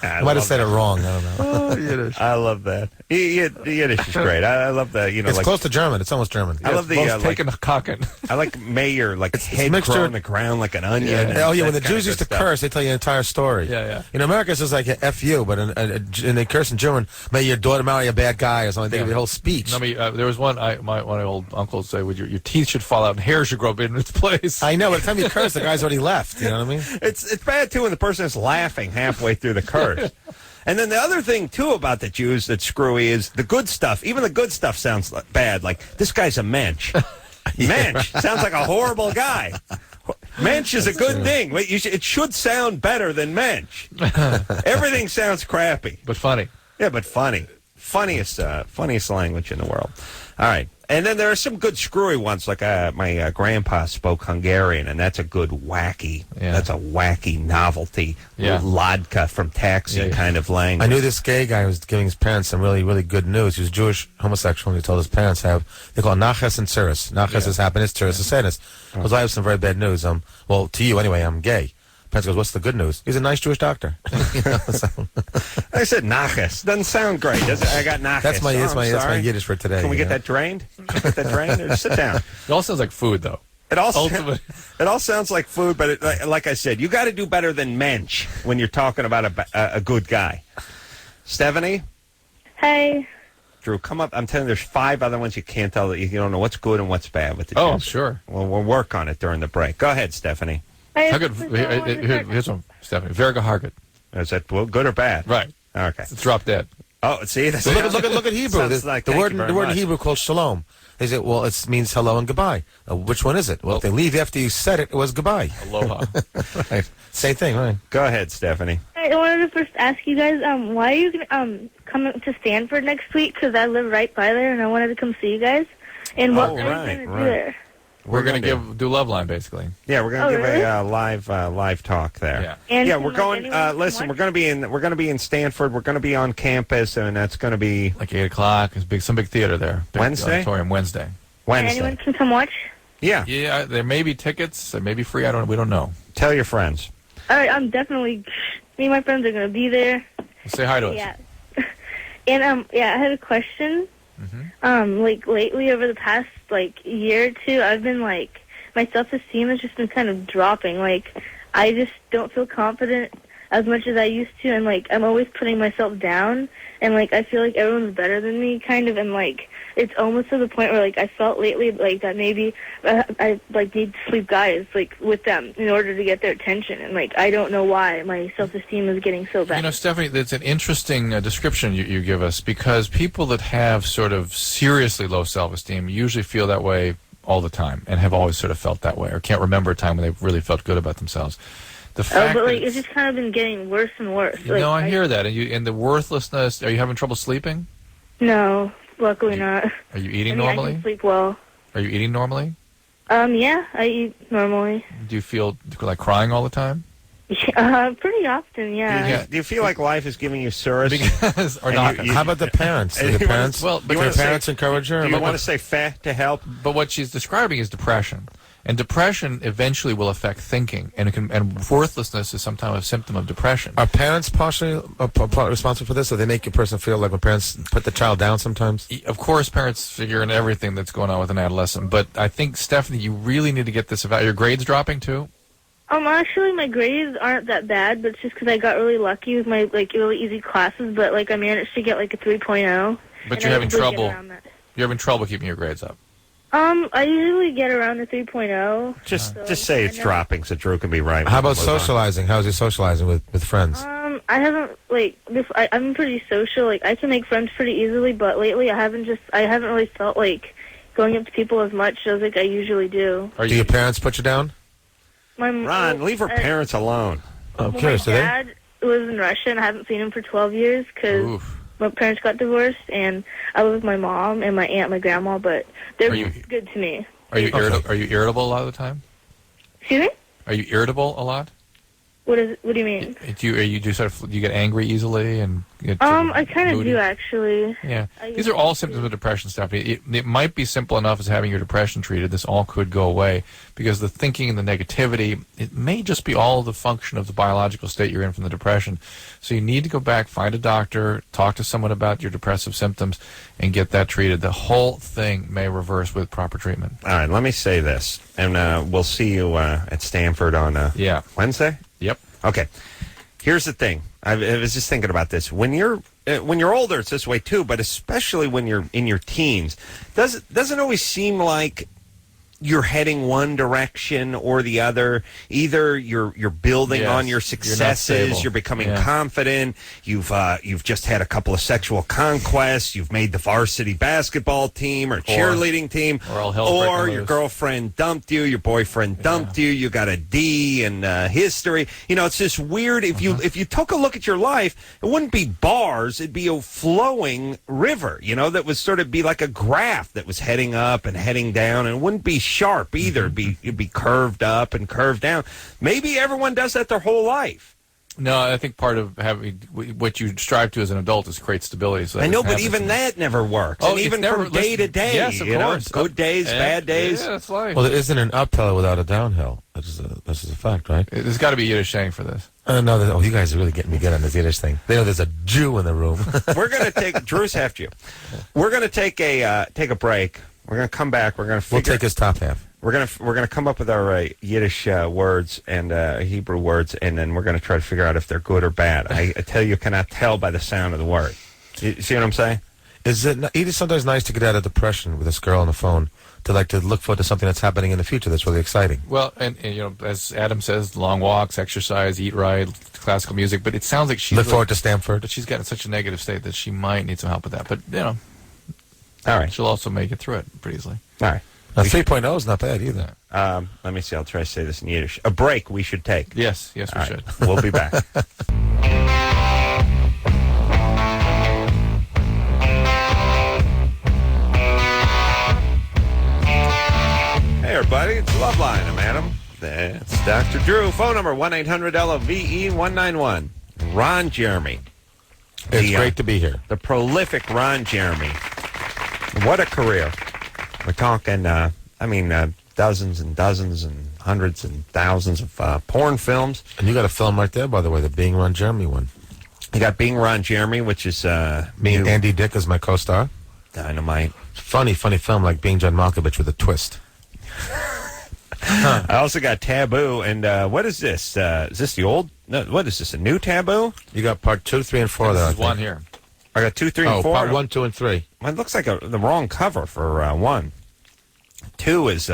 I might have said it wrong. I don't know. Oh, Yiddish. I love that. Yiddish is great. I love that. It's close to German. It's almost German. I love the taking a cockin. I like mayor, head mixture on the ground like an onion. When the Jews used to curse, they tell you an entire story. Yeah. In America, it's just like F you, but in they curse in German, may your daughter marry a bad guy or something. They give you a whole speech. There was one, one of my old uncles say, your teeth should fall out and hair should grow up in its place. I know, by the time you curse, the guy's already left. You know what I mean? It's bad, too, when the person is laughing halfway through the curse. And then the other thing, too, about the Jews that's screwy is the good stuff. Even the good stuff sounds bad. Like, this guy's a mensch. Mensch sounds like a horrible guy. Mensch is a good thing. It should sound better than mensch. Everything sounds crappy. But funny. Yeah, but funny. Funniest language in the world. All right. And then there are some good screwy ones, like my grandpa spoke Hungarian, and that's a good wacky, that's a wacky novelty, ladka from Taxi kind of language. I knew this gay guy who was giving his parents some really, really good news. He was Jewish, homosexual, and he told his parents they call it naches and tzuris. Naches is happiness, tzuris is sadness. Because I have some very bad news. Well, to you anyway, I'm gay. Parents goes, what's the good news? He's a nice Jewish doctor. I said naches. Doesn't sound great, does it? I got naches. That's my Yiddish for today. Can we get that drained? Or sit down. It all sounds like food, though. It all sounds like food, but like I said, you got to do better than mensch when you're talking about a good guy. Stephanie? Hey. Drew, come up. I'm telling you, there's 5 other ones you can't tell that you don't know what's good and what's bad with the Jews. Oh, sure. Well, we'll work on it during the break. Go ahead, Stephanie. How good? Here's one, Stephanie. Verga Hargit. Is that good or bad? Right. Okay. It's drop dead. Oh, see? Look at Hebrew. The word in Hebrew called shalom. They say, well, it means hello and goodbye. Which one is it? Well, if they leave after you said it, it was goodbye. Aloha. Right. Same thing, right? Go ahead, Stephanie. I wanted to first ask you guys, why are you coming to Stanford next week? Because I live right by there, and I wanted to come see you guys. And what are we going to do there? We're going to do Loveline, basically. Yeah, we're going to give a live talk there. And we're going. Listen, we're going to be in Stanford. We're going to be on campus, and that's going to be like 8:00. There's some big theater there. Big Wednesday. Auditorium Wednesday. Anyone can come watch. Yeah. Yeah, there may be tickets. There may be free. We don't know. Tell your friends. All right, I'm definitely. Me and my friends are gonna be there. Say hi to us. Yeah. And I had a question. Like lately, over the past year or two, I've been my self-esteem has just been kind of dropping. Like, I just don't feel confident as much as I used to, and I'm always putting myself down, and I feel like everyone's better than me, kind of, and it's almost to the point where I felt lately that maybe I need to sleep guys with them in order to get their attention, and I don't know why my self-esteem is getting so bad. Stephanie, that's an interesting description you give us, because people that have sort of seriously low self-esteem usually feel that way all the time and have always sort of felt that way, or can't remember a time when they've really felt good about themselves. The fact but that it's just kind of been getting worse and worse. I hear that. And the worthlessness, are you having trouble sleeping? No, luckily not. Are you eating I normally? I can sleep well. Are you eating normally? Yeah, I eat normally. Do you feel like crying all the time? Pretty often, yeah. Do you feel like life is giving you surus? Because, or not? How about the parents? Do the parents? Well, do your parents encourage her? Do you want to say "feh" to help? But what she's describing is depression, and depression eventually will affect thinking, and worthlessness is sometimes a symptom of depression. Are parents partially responsible for this, or they make a person feel like when parents put the child down sometimes? Of course, parents figure in everything that's going on with an adolescent, but I think, Stephanie, you really need to get this about. Your grades dropping too? Actually, my grades aren't that bad, but it's just because I got really lucky with my really easy classes. But I managed to get a 3.0. But you're having trouble. You're having trouble keeping your grades up. I usually get around the 3.0. Just say it's dropping, so Drew can be right. How about socializing? How's your socializing with friends? I haven't I'm pretty social. I can make friends pretty easily, but lately I haven't really felt like going up to people as much as I usually do. Do your parents put you down? Ron, leave her parents alone. I'm curious. My dad lives in Russia, and I haven't seen him for 12 years because my parents got divorced, and I live with my mom and my aunt and my grandma, but they're good to me. Are you irritable a lot of the time? Excuse me? Are you irritable a lot? What do you mean? Do you get angry easily and I kind of do, actually. Yeah, these are all symptoms of depression, Stephanie. It might be simple enough as having your depression treated. This all could go away because the thinking and the negativity, it may just be all the function of the biological state you're in from the depression. So you need to go back, find a doctor, talk to someone about your depressive symptoms, and get that treated. The whole thing may reverse with proper treatment. All right, let me say this, and we'll see you at Stanford on Wednesday. Yep. Okay. Here's the thing. I was just thinking about this. When you're older, it's this way too. But especially when you're in your teens, doesn't always seem like you're heading one direction or the other. Either you're building on your successes, you're becoming confident, you've just had a couple of sexual conquests, you've made the varsity basketball team or cheerleading team, or your girlfriend dumped you, your boyfriend dumped you, you got a D in history. It's just weird. If you took a look at your life, it wouldn't be bars, it'd be a flowing river, that would sort of be like a graph that was heading up and heading down, and it wouldn't be sharp either. It'd be curved up and curved down. Maybe everyone does that their whole life. No, I think part of having what you strive to as an adult is create stability. So I know, but even that never works. And even from day to day. Yes, of course. Good days, bad days. Yeah, that's life. Well, there isn't an uphill without a downhill. This is a fact, right? There's got to be Yiddish saying for this. No, you guys are really getting me good on this Yiddish thing. They know there's a Jew in the room. We're going to take Drew's half Jew. We're going to take a break. We're going to come back. We'll take his top half. We're gonna come up with our Yiddish words and Hebrew words, and then we're gonna try to figure out if they're good or bad. I tell you, cannot tell by the sound of the word. You see what I'm saying? Is it sometimes nice to get out of depression with this girl on the phone to look forward to something that's happening in the future that's really exciting? Well, and as Adam says, long walks, exercise, eat right, classical music. But it sounds like she's look forward to Stanford. But she's got in such a negative state that she might need some help with that. But all right, she'll also make it through it pretty easily. All right. 3.0 is not bad either. Let me see. I'll try to say this in Yiddish. A break we should take. Yes, we should. We'll be back. Hey, everybody. It's Loveline. I'm Adam. That's Dr. Drew. Phone number 1-800-LOVE-191. Ron Jeremy. It's great to be here. The prolific Ron Jeremy. What a career. We're talking, dozens and dozens and hundreds and thousands of porn films. And you got a film right there, by the way, the Being Ron Jeremy one. You got Being Ron Jeremy, which is Me and Andy Dick as my co-star. Dynamite. Funny film like Being John Malkovich with a twist. I also got Taboo, and what is this? Is this the old? No, what is this? A new Taboo? You got part 2, 3, and 4 there. There's one here. I got 2, 3, and 4. Part 1, 2, and 3. Well, it looks like the wrong cover for 1. 2 is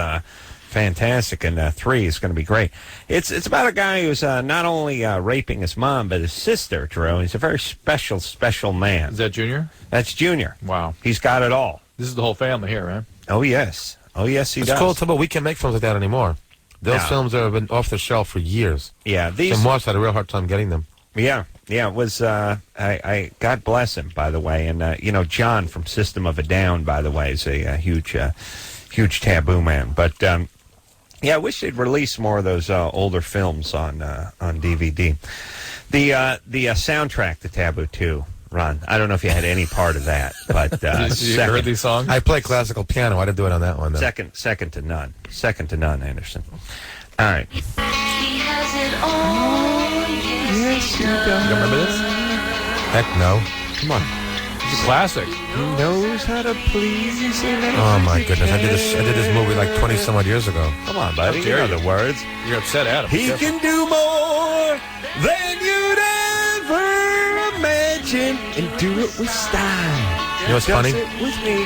fantastic, and 3 is going to be great. It's about a guy who's not only raping his mom, but his sister, Drew. He's a very special man. Is that Junior? That's Junior. Wow. He's got it all. This is the whole family here, right? Oh, yes. Oh, yes, he does. It's cool, too, but we can't make films like that anymore. Those No. films have been off the shelf for years. Yeah, these... And Morse had a real hard time getting them. Yeah, it was, I God bless him, by the way. And, John from System of a Down, by the way, is a huge Taboo man. But, I wish they'd release more of those older films on DVD. The soundtrack to Taboo 2, Ron, I don't know if you had any part of that, but you heard these songs? I play classical piano. I didn't do it on that one, though. Second to none. Second to none, Anderson. All right. You don't remember this? Heck no. Come on. It's a classic. He knows how to please. Oh, my goodness. I did this movie like 20-some-odd years ago. Come on, buddy. How You dare know you. the words. You're upset, Adam. He Careful. can do more than you'd ever imagine and do it with style. You know what's funny? Does it with me.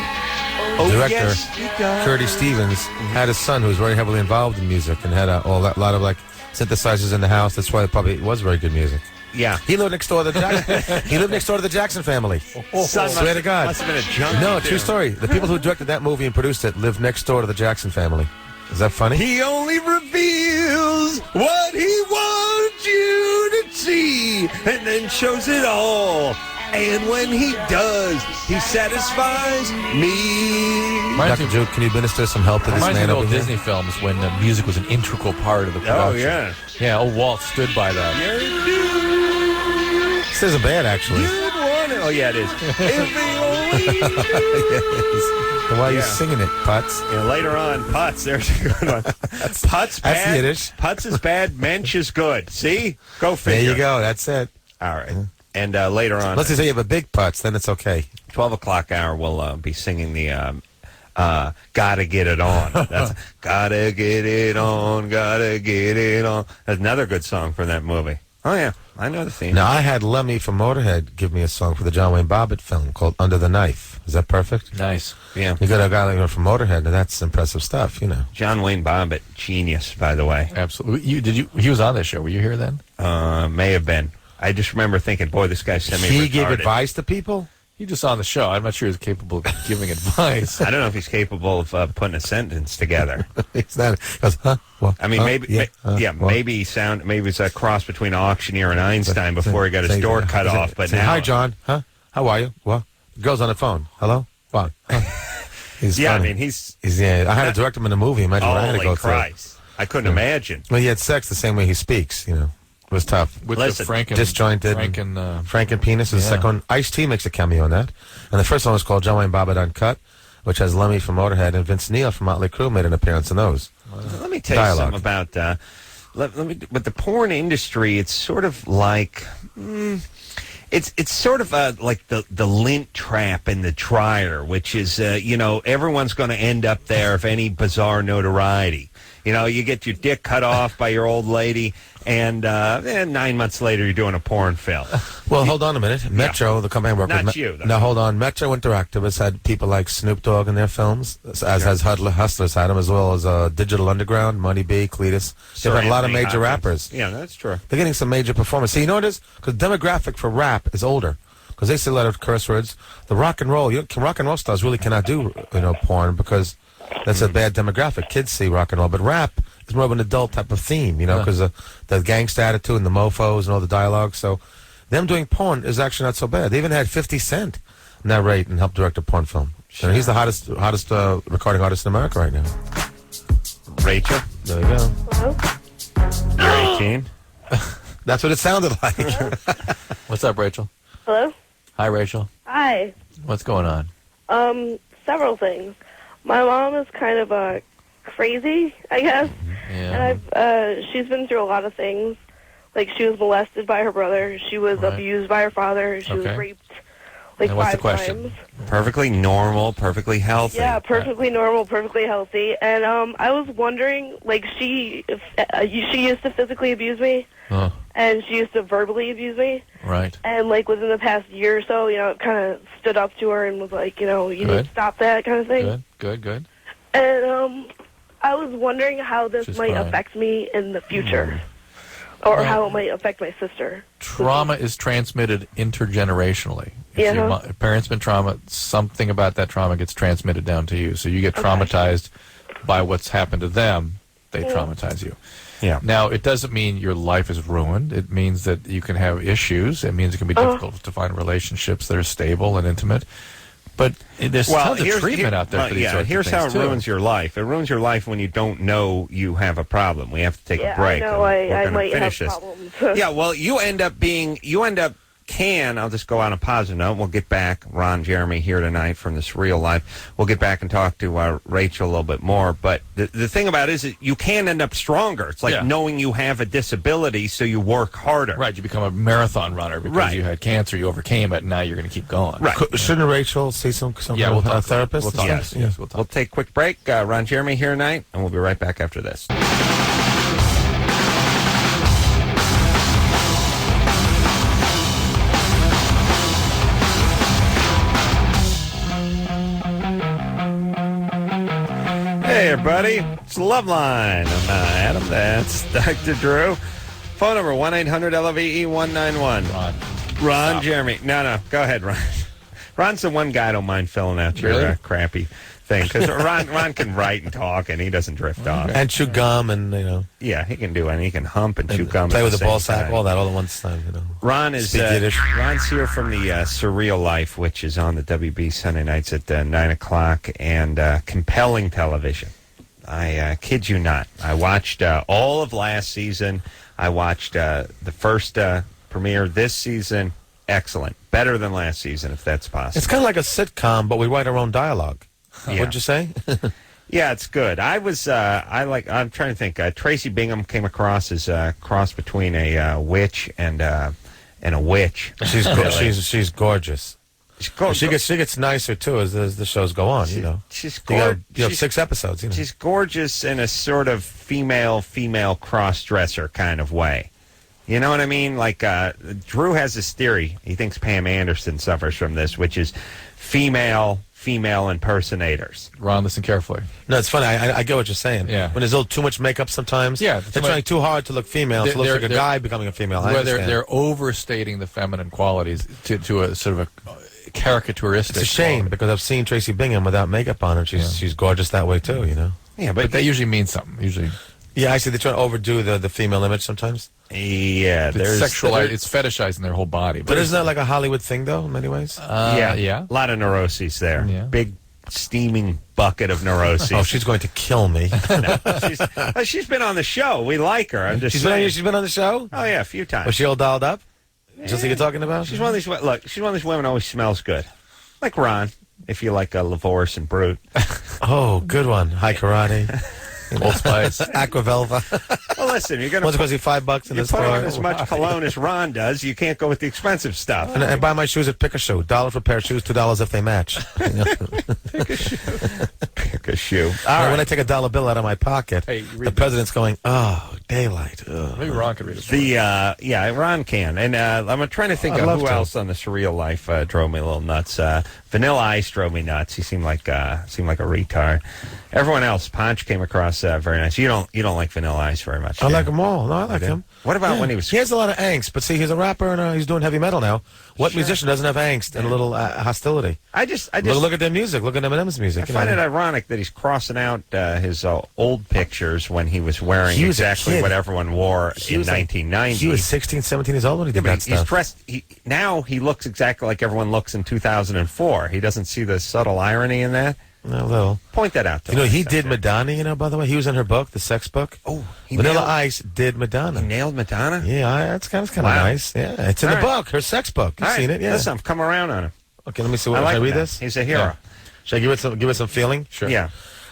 Oh, Director yes, he does. Curtis Stevens had a son who was very heavily involved in music and had a lot of like synthesizers in the house. That's why it probably was very good music. Yeah. He lived next door to the Jackson. He lived next door to the Jackson family. Son Swear to God. Must have been a junkie. No, too. true story. The people who directed that movie and produced it lived next door to the Jackson family. Is that funny? He only reveals what he wants you to see and then shows it all. And when he does, he satisfies me. Reminds Dr. me- Drew, can you minister some help to this Reminds me man of over old here? Disney films when the music was an integral part of the production. Oh, yeah. Yeah, old Walt stood by that. This isn't bad, actually. You'd want it. Oh, yeah, it is. If the only Yes. Then why are you Yeah. singing it, Putz? later on, Putz, there's a good one. Putz bad. That's Yiddish. Putz is bad, Mensch is good. See? Go There figure. you go. That's it. All right. And later on, Unless they say you have a big Putz, then it's okay. 12 o'clock hour, we'll be singing the Gotta Get It On. That's Gotta Get It On, Gotta Get It On. That's another good song from that movie. Oh, yeah. I know the theme. Now, I had Lemmy from Motorhead give me a song for the John Wayne Bobbitt film called Under the Knife. Is that perfect? Nice. Yeah. You got a guy like from Motorhead, and that's impressive stuff, you know. John Wayne Bobbitt, genius, by the way. Absolutely. He was on this show. Were you here then? May have been. I just remember thinking, boy, this guy's semi-retarded. He gave advice to people? He just on the show. I'm not sure he's capable of giving advice. I don't know if he's capable of putting a sentence together. He's not. He goes, huh? Well, I mean, maybe, well. maybe it's a cross between auctioneer and Einstein before he got his Say- door cut say- off. But say, now, hi, John. Huh? How are you? Well, the girl's on the phone. Hello? What? Huh? He's yeah, I funny. mean, he's I had to direct him in a movie. Imagine what I had to holy go through. Christ! I couldn't imagine. Well, he had sex the same way he speaks, you know. It was tough. With Listen, the Franken, disjointed. Franken, Penis is the Yeah. second one. Ice-T makes a cameo in that. And the first one was called John Wayne Bobbitt Uncut, which has Lemmy from Motorhead, and Vince Neil from Motley Crue made an appearance in those. Let me tell you Dialogue. something about let me. With the porn industry, it's sort of like it's sort of like the lint trap in the dryer, which is everyone's going to end up there if any bizarre notoriety. You know, you get your dick cut off by your old lady, and 9 months later, you're doing a porn film. Well, hold on a minute. Metro, the company I work Not with. you, though. No, hold on. Metro Interactive has had people like Snoop Dogg in their films, as has Hustlers had them, as well as Digital Underground, Money B, Cletus. They've had a lot of Anthony major Hopkins. rappers. Yeah, that's true. They're getting some major performance. See, you know what it is? Because demographic for rap is older. Because they say a lot of curse words. The rock and roll stars really cannot do porn because that's a bad demographic. Kids see rock and roll, but rap is more of an adult type of theme, because the gangsta attitude and the mofos and all the dialogue. So them doing porn is actually not so bad. They even had 50 Cent narrate and help direct a porn film. Sure. And he's the hottest recording artist in America right now. Rachel, There you go. Hello? you're 18. That's what it sounded like. What's up, Rachel? Hello? Hi, Rachel. Hi. What's going on? Several things. My mom is kind of crazy, I guess. Yeah. And she's been through a lot of things. Like, she was molested by her brother. She was abused by her father. She was raped, like, And what's the 5 question? times. Perfectly normal, perfectly healthy. Yeah, perfectly normal, perfectly healthy. And I was wondering, like, she used to physically abuse me, and she used to verbally abuse me. Right. And, like, within the past year or so, it kind of stood up to her and was like, you need to stop that kind of thing. Good. And I was wondering how this might affect me in the future. Or how it might affect my sister. Trauma is transmitted intergenerationally. If Yeah. your parents been trauma, something about that trauma gets transmitted down to you. So you get traumatized by what's happened to them. They traumatize you. Yeah. Now, it doesn't mean your life is ruined. It means that you can have issues. It means it can be difficult to find relationships that are stable and intimate. But there's tons of treatment out there for these sorts of here's things, how it too. ruins your life. It ruins your life when you don't know you have a problem. We have to take a break. I know. We're I gonna might have finish this. problems. Yeah, well, I'll just go on a positive note. We'll get back, Ron Jeremy here tonight from This Real Life. We'll get back and talk to Rachel a little bit more. But the thing about it is that you can end up stronger. It's like knowing you have a disability, so you work harder. Right, you become a marathon runner because you had cancer, you overcame it, and now you're going to keep going. Right. Shouldn't Rachel see some we'll talk. therapist? We'll talk. Yes. We'll talk. We'll take a quick break. Ron Jeremy here tonight, and we'll be right back after this. Hey, everybody. It's Loveline. I'm Adam. That's Dr. Drew. Phone number 1-800-LOVE-191. Ron Jeremy. No. Go ahead, Ron. Ron's the one guy I don't mind filling out your crappy thing. Because Ron can write and talk, and he doesn't drift off. And chew gum, and Yeah, he can do anything. He can hump and chew gum. play at with the ball same sack, time. all that, all at once time. Ron is Speak Yiddish. Ron's here from the Surreal Life, which is on the WB Sunday nights at 9 o'clock, and compelling television. I kid you not. I watched all of last season. I watched the first premiere this season. Excellent. Better than last season, if that's possible. It's kind of like a sitcom, but we write our own dialogue. Yeah. What'd you say? Yeah, it's good. I'm trying to think. Tracy Bingham came across as a cross between a witch and a witch. She's gorgeous. She gets nicer too as the shows go on. She's you have 6 episodes. She's gorgeous in a sort of female cross-dresser kind of way. You know what I mean? Like Drew has this theory. He thinks Pam Anderson suffers from this, which is female impersonators. Ron, listen carefully. No, it's funny. I get what you're saying. Yeah. When there's a little too much makeup sometimes. Yeah. They're trying too hard to look female. So it looks like a guy becoming a female. They're overstating the feminine qualities to a sort of a caricaturistic. It's a shame quality. because I've seen Tracy Bingham without makeup on, and she's gorgeous that way too. Yeah, But that usually means something. Usually, Yeah, I see. They try to overdo the female image sometimes. Yeah, it's sexualized. It's fetishizing their whole body. But isn't that like a Hollywood thing, though, in many ways? Yeah. A lot of neuroses there. Yeah. Big steaming bucket of neuroses. Oh, she's going to kill me. No, she's been on the show. We like her. I'm just saying. She's been on the show? Oh, yeah, a few times. Was she all dialed up? Just like you're talking about? She's one of these. Look, she's one of these women who always smells good, like Ron. If you like Lavorce and Brute. Oh, good one. High karate. Old Spice. Aquavelva. Well, listen, you're going to What's it cost you $5 in you the put store? on as much cologne as Ron does. You can't go with the expensive stuff. And I buy my shoes at Pick a Shoe. $1 for a pair of shoes, $2 if they match. Pick a shoe. When I take a dollar bill out of my pocket, Hey, the president's going, oh, daylight. Ugh. Maybe Ron could read it. Ron can. And I'm trying to think I'd of love who to. else on the Surreal Life drove me a little nuts. Vanilla Ice drove me nuts. He seemed like a retard. Everyone else, Ponch came across very nice. You don't like Vanilla Ice very much. I do like you? them all. No, I like him. What about when he was? He has a lot of angst, but see, he's a rapper and he's doing heavy metal now. What musician doesn't have angst and a little hostility? I just Look at their music. Look at Eminem's music. I find it ironic that he's crossing out his old pictures when he was wearing He was a exactly kid. what everyone wore in 1990. He was 16, 17 years old when he did that He's stuff. dressed. Now he looks exactly like everyone looks in 2004. He doesn't see the subtle irony in that. No, little. Point that out to You know, me. he did Madonna, by the way. He was in her book, the sex book. Oh, Vanilla Ice did Madonna. He nailed Madonna? Yeah, that's kind of Wow. nice. Yeah, it's in the All right. book, her sex book. You've All right. seen it, yeah. Listen, I've come around on him. Okay, let me see. I Should like I him read now. this? He's a hero. Should I give it some feeling? Sure. Yeah.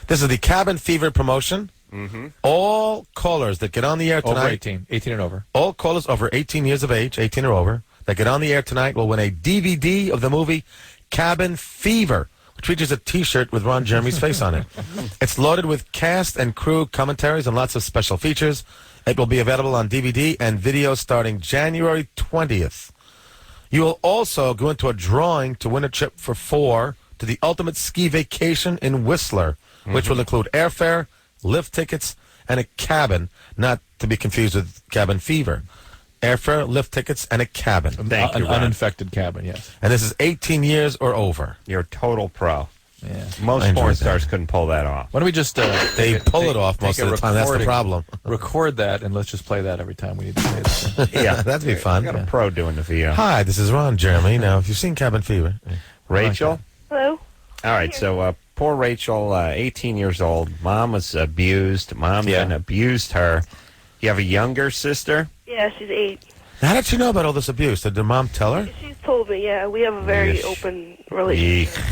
This is the Cabin Fever promotion. Mm-hmm. All callers that get on the air tonight. Over 18 and over. All callers over 18 years of age, 18 or over, that get on the air tonight will win a DVD of the movie Cabin Fever, which features a T-shirt with Ron Jeremy's face on it. It's loaded with cast and crew commentaries and lots of special features. It will be available on DVD and video starting January 20th. You will also go into a drawing to win a trip for 4 to the ultimate ski vacation in Whistler, which will include airfare, lift tickets, and a cabin, not to be confused with Cabin Fever. Airfare, lift tickets, and a cabin. Thank you, An Ron. uninfected cabin, yes. And this is 18 years or over. You're a total pro. Yeah. Most I enjoyed porn that. stars couldn't pull that off. Why don't we just... They pull it off most of the time. That's the problem. Record that, and let's just play that every time we need to say this. Yeah, That'd be fun. I got a pro doing the VO. Hi, this is Ron Jeremy. Now, if you've seen Cabin Fever, Rachel? Hello? All right, so poor Rachel, 18 years old. Mom was abused. Mom then abused her. You have a younger sister? Yeah, she's 8. how did she know about all this abuse? Did the mom tell her? She's told me, yeah. We have a very open relationship.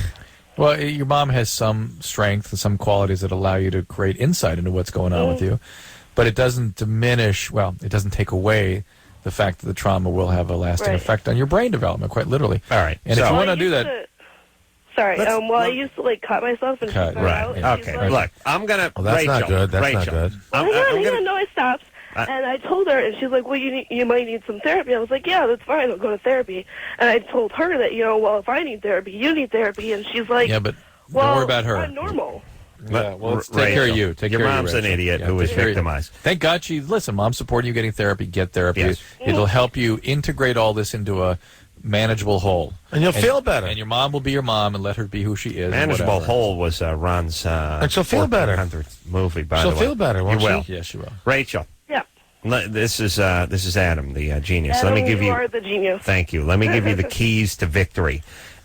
Well, your mom has some strength and some qualities that allow you to create insight into what's going on with you. But it doesn't diminish, it doesn't take away the fact that the trauma will have a lasting effect on your brain development, quite literally. All right. And if you want to do that... I used to, cut myself and Cut, out. Right. And Okay. she's like, Look, I'm going to... Well, that's Rachel, not good. That's Rachel, not good. I'm gonna, no, I stopped. And I told her, and she's like, well, you might need some therapy. I was like, yeah, that's fine. I'll go to therapy. And I told her that, well, if I need therapy, you need therapy. And she's like, Yeah, but well, don't worry about her. I'm normal. Yeah, well, let's take Rachel, care of you. Take your care of mom's you, an Rachel. idiot Yeah, who was take care of you. victimized. Thank God mom's supporting you getting therapy. Get therapy. Yes. It'll help you integrate all this into a manageable whole. And you'll feel better. And your mom will be your mom and let her be who she is. Manageable whatever. Whole was Ron's And she'll feel better. 1400th movie, by She'll the way. feel better, won't you she? will. Yes, she will. Rachel. Yeah. This is Adam, the genius. Adam, Let me give you are the genius. Thank you. Let me give you the keys to victory.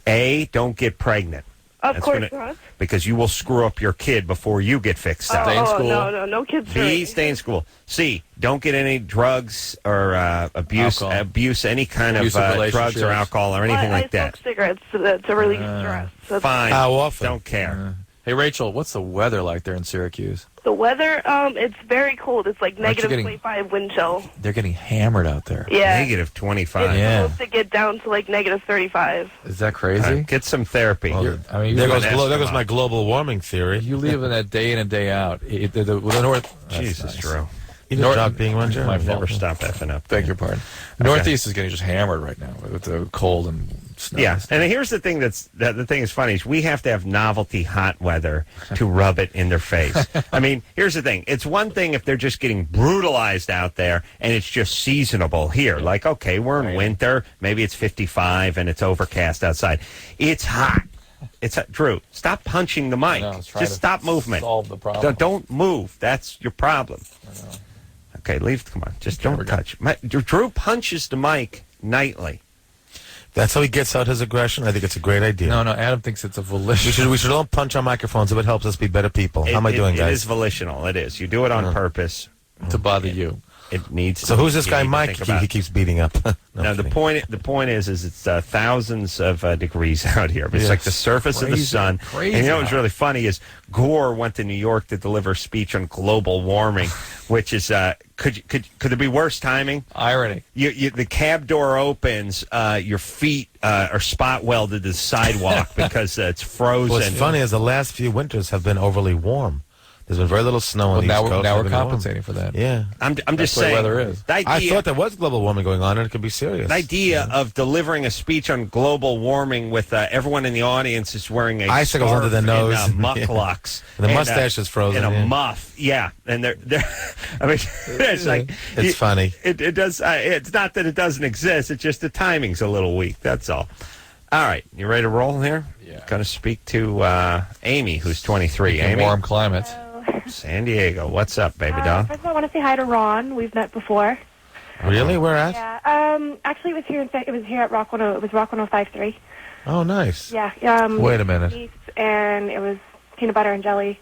A, don't get pregnant. Of course not. Because you will screw up your kid before you get fixed up. Stay in school. No kids. B, stay in school. C, don't get any drugs or abuse, any kind of Abusive drugs relationships. or alcohol or anything like I that. smoke cigarettes to relieve stress. That's Fine. How often? Don't care. Hey, Rachel, what's the weather like there in Syracuse? The weather, it's very cold. It's like negative getting- 25 wind chill. They're getting hammered out there. Yeah. Negative 25. It's Yeah. supposed to get down to like negative 35. Is that crazy? Get some therapy. Well, I mean, there you're goes, an there goes Eskimo. my global warming theory. You live in that day in and day out. The north. That's Jesus, nice. Drew. You did North- job being one, Jeremy. My fault. Never stop effing up. Beg your pardon. Northeast is getting just hammered right now with the cold and snow. Yeah, and here's the thing the thing is funny is we have to have novelty hot weather to rub it in their face. I mean, here's the thing. It's one thing if they're just getting brutalized out there and it's just seasonable here. Like, okay, we're in winter, maybe it's 55 and it's overcast outside. It's hot. Drew, stop punching the mic. I know, I was trying just to stop movement. solve the problem. Don't move. That's your problem. Okay, leave. Come on. Just don't touch. Drew punches the mic nightly. That's how he gets out his aggression. I think it's a great idea. No, Adam thinks it's a volition. We should all punch our microphones if it helps us be better people. How am I doing, It guys? is volitional. It is. You do it on purpose. to bother you. It needs. So who's this you guy, need to Mike? think about. He keeps beating up. No, Now I'm the kidding. point is it's thousands of degrees out here. It's Yes. like the surface of the Crazy, sun. crazy And you know what's hot. really funny is Gore went to New York to deliver a speech on global warming, which is could there be worse timing? Irony. The cab door opens, your feet are spot welded to the sidewalk because it's frozen. What's funny is the last few winters have been overly warm. There's been very little snow on Well, the now East Coast. we're They've been warm. compensating for that. Yeah. I'm That's just the way saying. weather is. The I idea, thought there was global warming going on, and it could be serious. the idea of delivering a speech on global warming with everyone in the audience is wearing a Icicles scarf under their nose. and mucklucks. And the mustache is frozen, And a yeah. muff. Yeah. And they're I mean, it's like... It's funny. It does... it's not that it doesn't exist. It's just the timing's a little weak. That's all. All right. You ready to roll here? Yeah. Going to speak to Amy, who's 23. In Amy? warm climates. San Diego. What's up, baby doll? First of all, I want to say hi to Ron. We've met before. Really? Where at? Yeah. Actually, it was here. It was here at Rock 10. It was Rock 105.3. Oh, nice. Yeah. Wait a minute. Meats and it was peanut butter and jelly.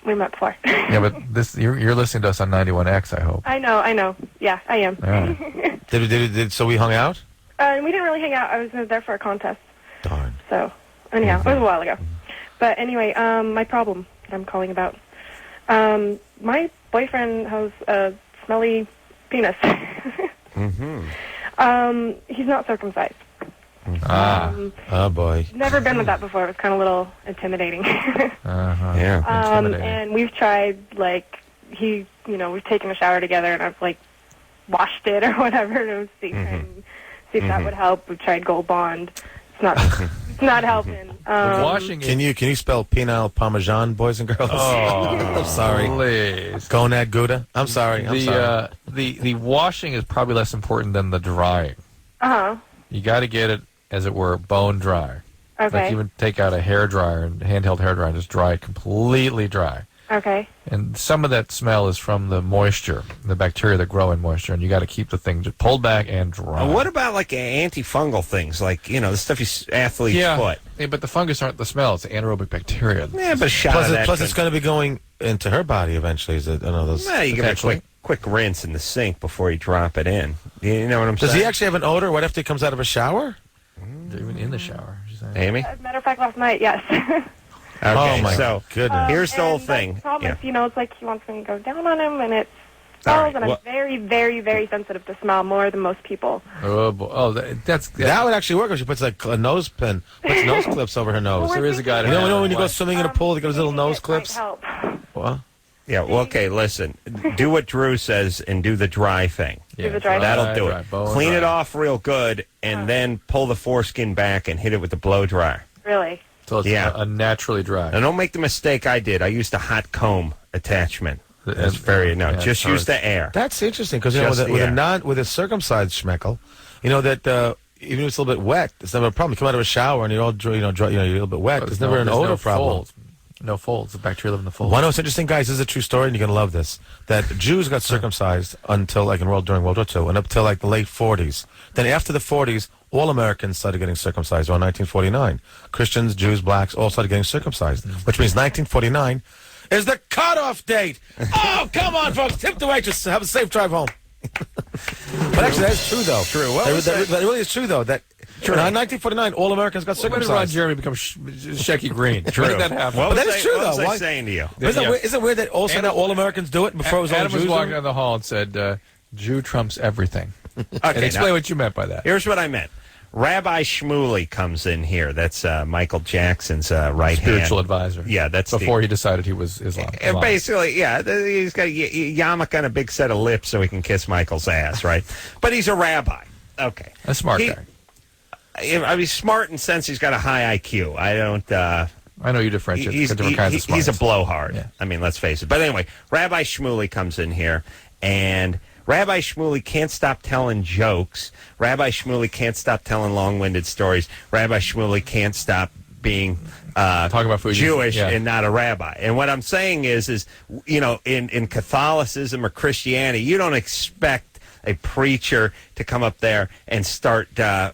We met before. Yeah, but you're listening to us on 91X, I hope. I know. Yeah, I am. All right. So we hung out? We didn't really hang out. I was there for a contest. Darn. So anyhow, it was a while ago. But anyway, my problem that I'm calling about. My boyfriend has a smelly penis. He's not circumcised. Oh, boy. Never been with that before. It was kind of a little intimidating. Yeah. And we've tried, like, we've taken a shower together, and I've, like, washed it or whatever to see if that would help. We've tried Gold Bond. It's not helping. Washing Can you spell penile parmesan, boys and girls? Oh, I'm sorry. Please. Gonad Gouda? I'm sorry. I'm sorry. The washing is probably less important than the drying. You got to get it, as it were, bone dry. Okay. Like even take out a hair dryer and handheld hair dryer and just dry it completely dry. Okay. And some of that smell is from the moisture, the bacteria that grow in moisture, and you got to keep the thing just pulled back and dry. What about like antifungal things, like the stuff athletes put? Yeah, but the fungus aren't the smell; it's the anaerobic bacteria. Yeah, but a shot of that Plus it's going to be going into her body eventually. Is it? I know those. Yeah, you give it a quick rinse in the sink before you drop it in. You know what I'm saying? Does he actually have an odor? What after he comes out of a shower? Even in the shower. Amy? As a matter of fact, last night, yes. Okay, oh my so goodness! Here's the whole And thing. The problem Yeah. is, it's like he wants me to go down on him, and it All smells, right, and well- I'm very, very, very sensitive to smell, more than most people. Oh, boy. Oh, that's That would actually work if she puts like a nose pin, puts nose clips over her nose. There is a guy. You know when you go swimming in a pool, they got those little nose clips. Help. What? Yeah, well, okay, listen. Do what Drew says and do the dry thing. Yeah, the dry That'll do dry, it. bone Clean it dry. off real good, and then pull the foreskin back and hit it with the blow dryer. Really? So it's Yeah. a naturally dry. Now, don't make the mistake I did. I used a hot comb attachment. That's just use the air. That's interesting because Just the air. with a circumcised schmeckel, that even if it's a little bit wet, it's never a problem. You come out of a shower and you're all you're a little bit wet. There's never an odor problem. Folds. No folds. The bacteria live in the folds. One of what's interesting, guys, this is a true story, and you're going to love this, that Jews got circumcised until, during World War II, and up till, the late 40s. Then after the 40s, all Americans started getting circumcised around 1949. Christians, Jews, blacks, all started getting circumcised, which means 1949 is the cutoff date. Oh, come on, folks. Tip the waitress. Have a safe drive home. But actually, that's true, though. True. That really is true, though, that in 1949, all Americans got When did Ron circumcised. Jeremy become Shecky Green? True. When did that happen? What But was that is true, what though. was I Why- saying to you? Isn't Yeah. it weird that also now all Americans do it, and before it was all Adam Jews? was walking doing it? down the hall and said, Jew trumps everything. Okay, And explain now, what you meant by that. here's what I meant. Rabbi Shmuley comes in here. That's Michael Jackson's right Spiritual hand. advisor. Yeah, that's before he decided he was Islam. And basically, yeah, he's got a yarmulke and a big set of lips so he can kiss Michael's ass, right? But he's a rabbi. Okay. A smart guy. I mean, smart in the sense he's got a high IQ. I don't... I know you differentiate different kinds of he's smarts. a blowhard. Yeah. I mean, let's face it. But anyway, Rabbi Shmuley comes in here, and Rabbi Shmuley can't stop telling jokes. Rabbi Shmuley can't stop telling long-winded stories. Rabbi Shmuley can't stop being Talking about food, Jewish yeah. and not a rabbi. And what I'm saying is in Catholicism or Christianity, you don't expect a preacher to come up there and start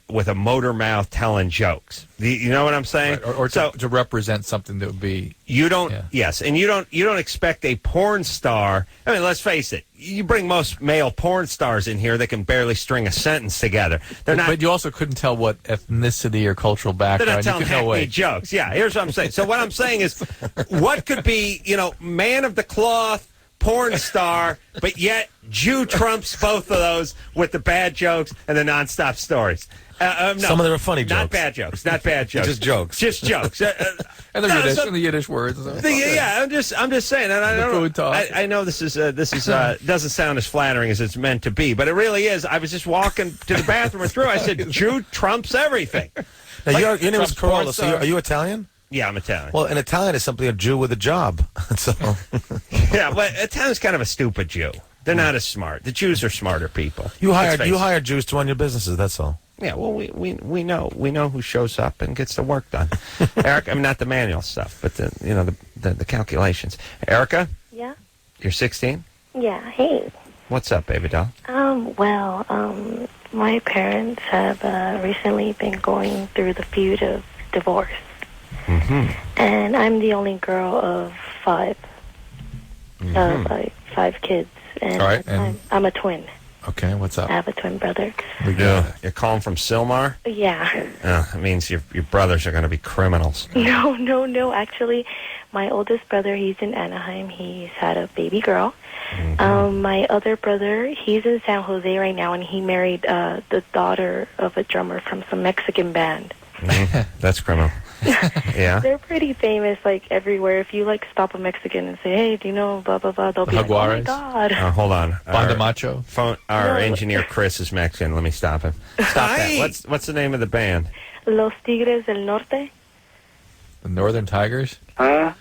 with a motor mouth telling jokes. You know what I'm saying? Right, or to represent something that would be... You don't, Yeah. yes, and you don't expect a porn star. I mean, let's face it. You bring most male porn stars in here, they can barely string a sentence together. They're not. But you also couldn't tell what ethnicity or cultural They're background. not telling you could know hackneyed wait. jokes. Yeah, here's what I'm saying. So what I'm saying is, what could be, man of the cloth, porn star, but yet Jew trumps both of those with the bad jokes and the nonstop stories. No, Some of them are funny jokes. Not bad jokes. Not bad jokes. Just jokes. Just jokes. And the Yiddish words. Yeah, I'm just saying, and I The don't food talk. I know this is doesn't sound as flattering as it's meant to be, but it really is. I was just walking to the bathroom and through. I said, "Jew trumps everything." Now, Like, your name is Trump's porn Carolla, so star. are you Italian? Yeah, I'm Italian. Well, an Italian is simply a Jew with a job. So Yeah, but Italian's kind of a stupid Jew. They're not as smart. The Jews are smarter people. you Let's face it. hire Jews to run your businesses. That's all. Yeah, well, we know who shows up and gets the work done. Erica, I mean, not the manual stuff, but the calculations. Erica, Yeah? you're 16. Yeah, hey. What's up, baby doll? My parents have recently been going through the feud of divorce. Mm-hmm. And I'm the only girl of 5. Of 5 kids. And All right, and- I'm a twin. Okay, what's up? I have a twin brother. You're calling from Sylmar? Yeah. That means your brothers are going to be criminals. No. Actually, my oldest brother, he's in Anaheim. He's had a baby girl. My other brother, he's in San Jose right now, and he married the daughter of a drummer from some Mexican band. That's criminal. Yeah. They're pretty famous, like, everywhere. If you, like, stop a Mexican and say, hey, do you know blah, blah, blah, they'll be like, oh, my God. Hold on. Banda Macho? Our engineer, Chris, is Mexican. Let me stop him. Stop that. What's the name of the band? Los Tigres del Norte. The Northern Tigers? Good.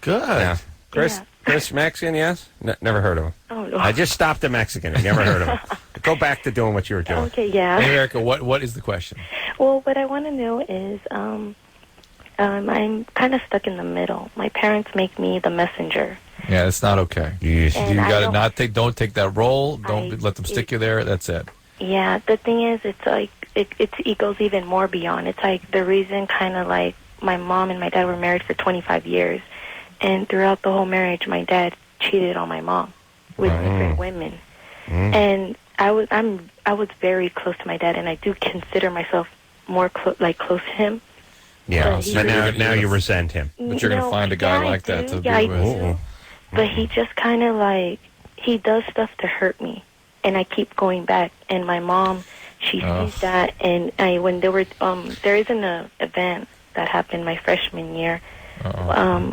Yeah. Chris Mexican, yes? Never heard of him. Oh, no. I just stopped a Mexican. I never heard of him. Go back to doing what you were doing. Okay, yeah. Hey, Erica, what is the question? Well, what I want to know is I'm kind of stuck in the middle. My parents make me the messenger. Yeah, it's not okay. You got to don't take that role. Don't let them stick you there. That's it. Yeah, the thing is, it's like it goes even more beyond. It's like the reason kind of like my mom and my dad were married for 25 years. And throughout the whole marriage, my dad cheated on my mom with different women. And I was very close to my dad, and I do consider myself more close to him. Yeah. So now you resent him. But you're going to find a guy like that to be with. But he just kind of like he does stuff to hurt me, and I keep going back. And my mom, she sees that, and when there were there is an event that happened my freshman year.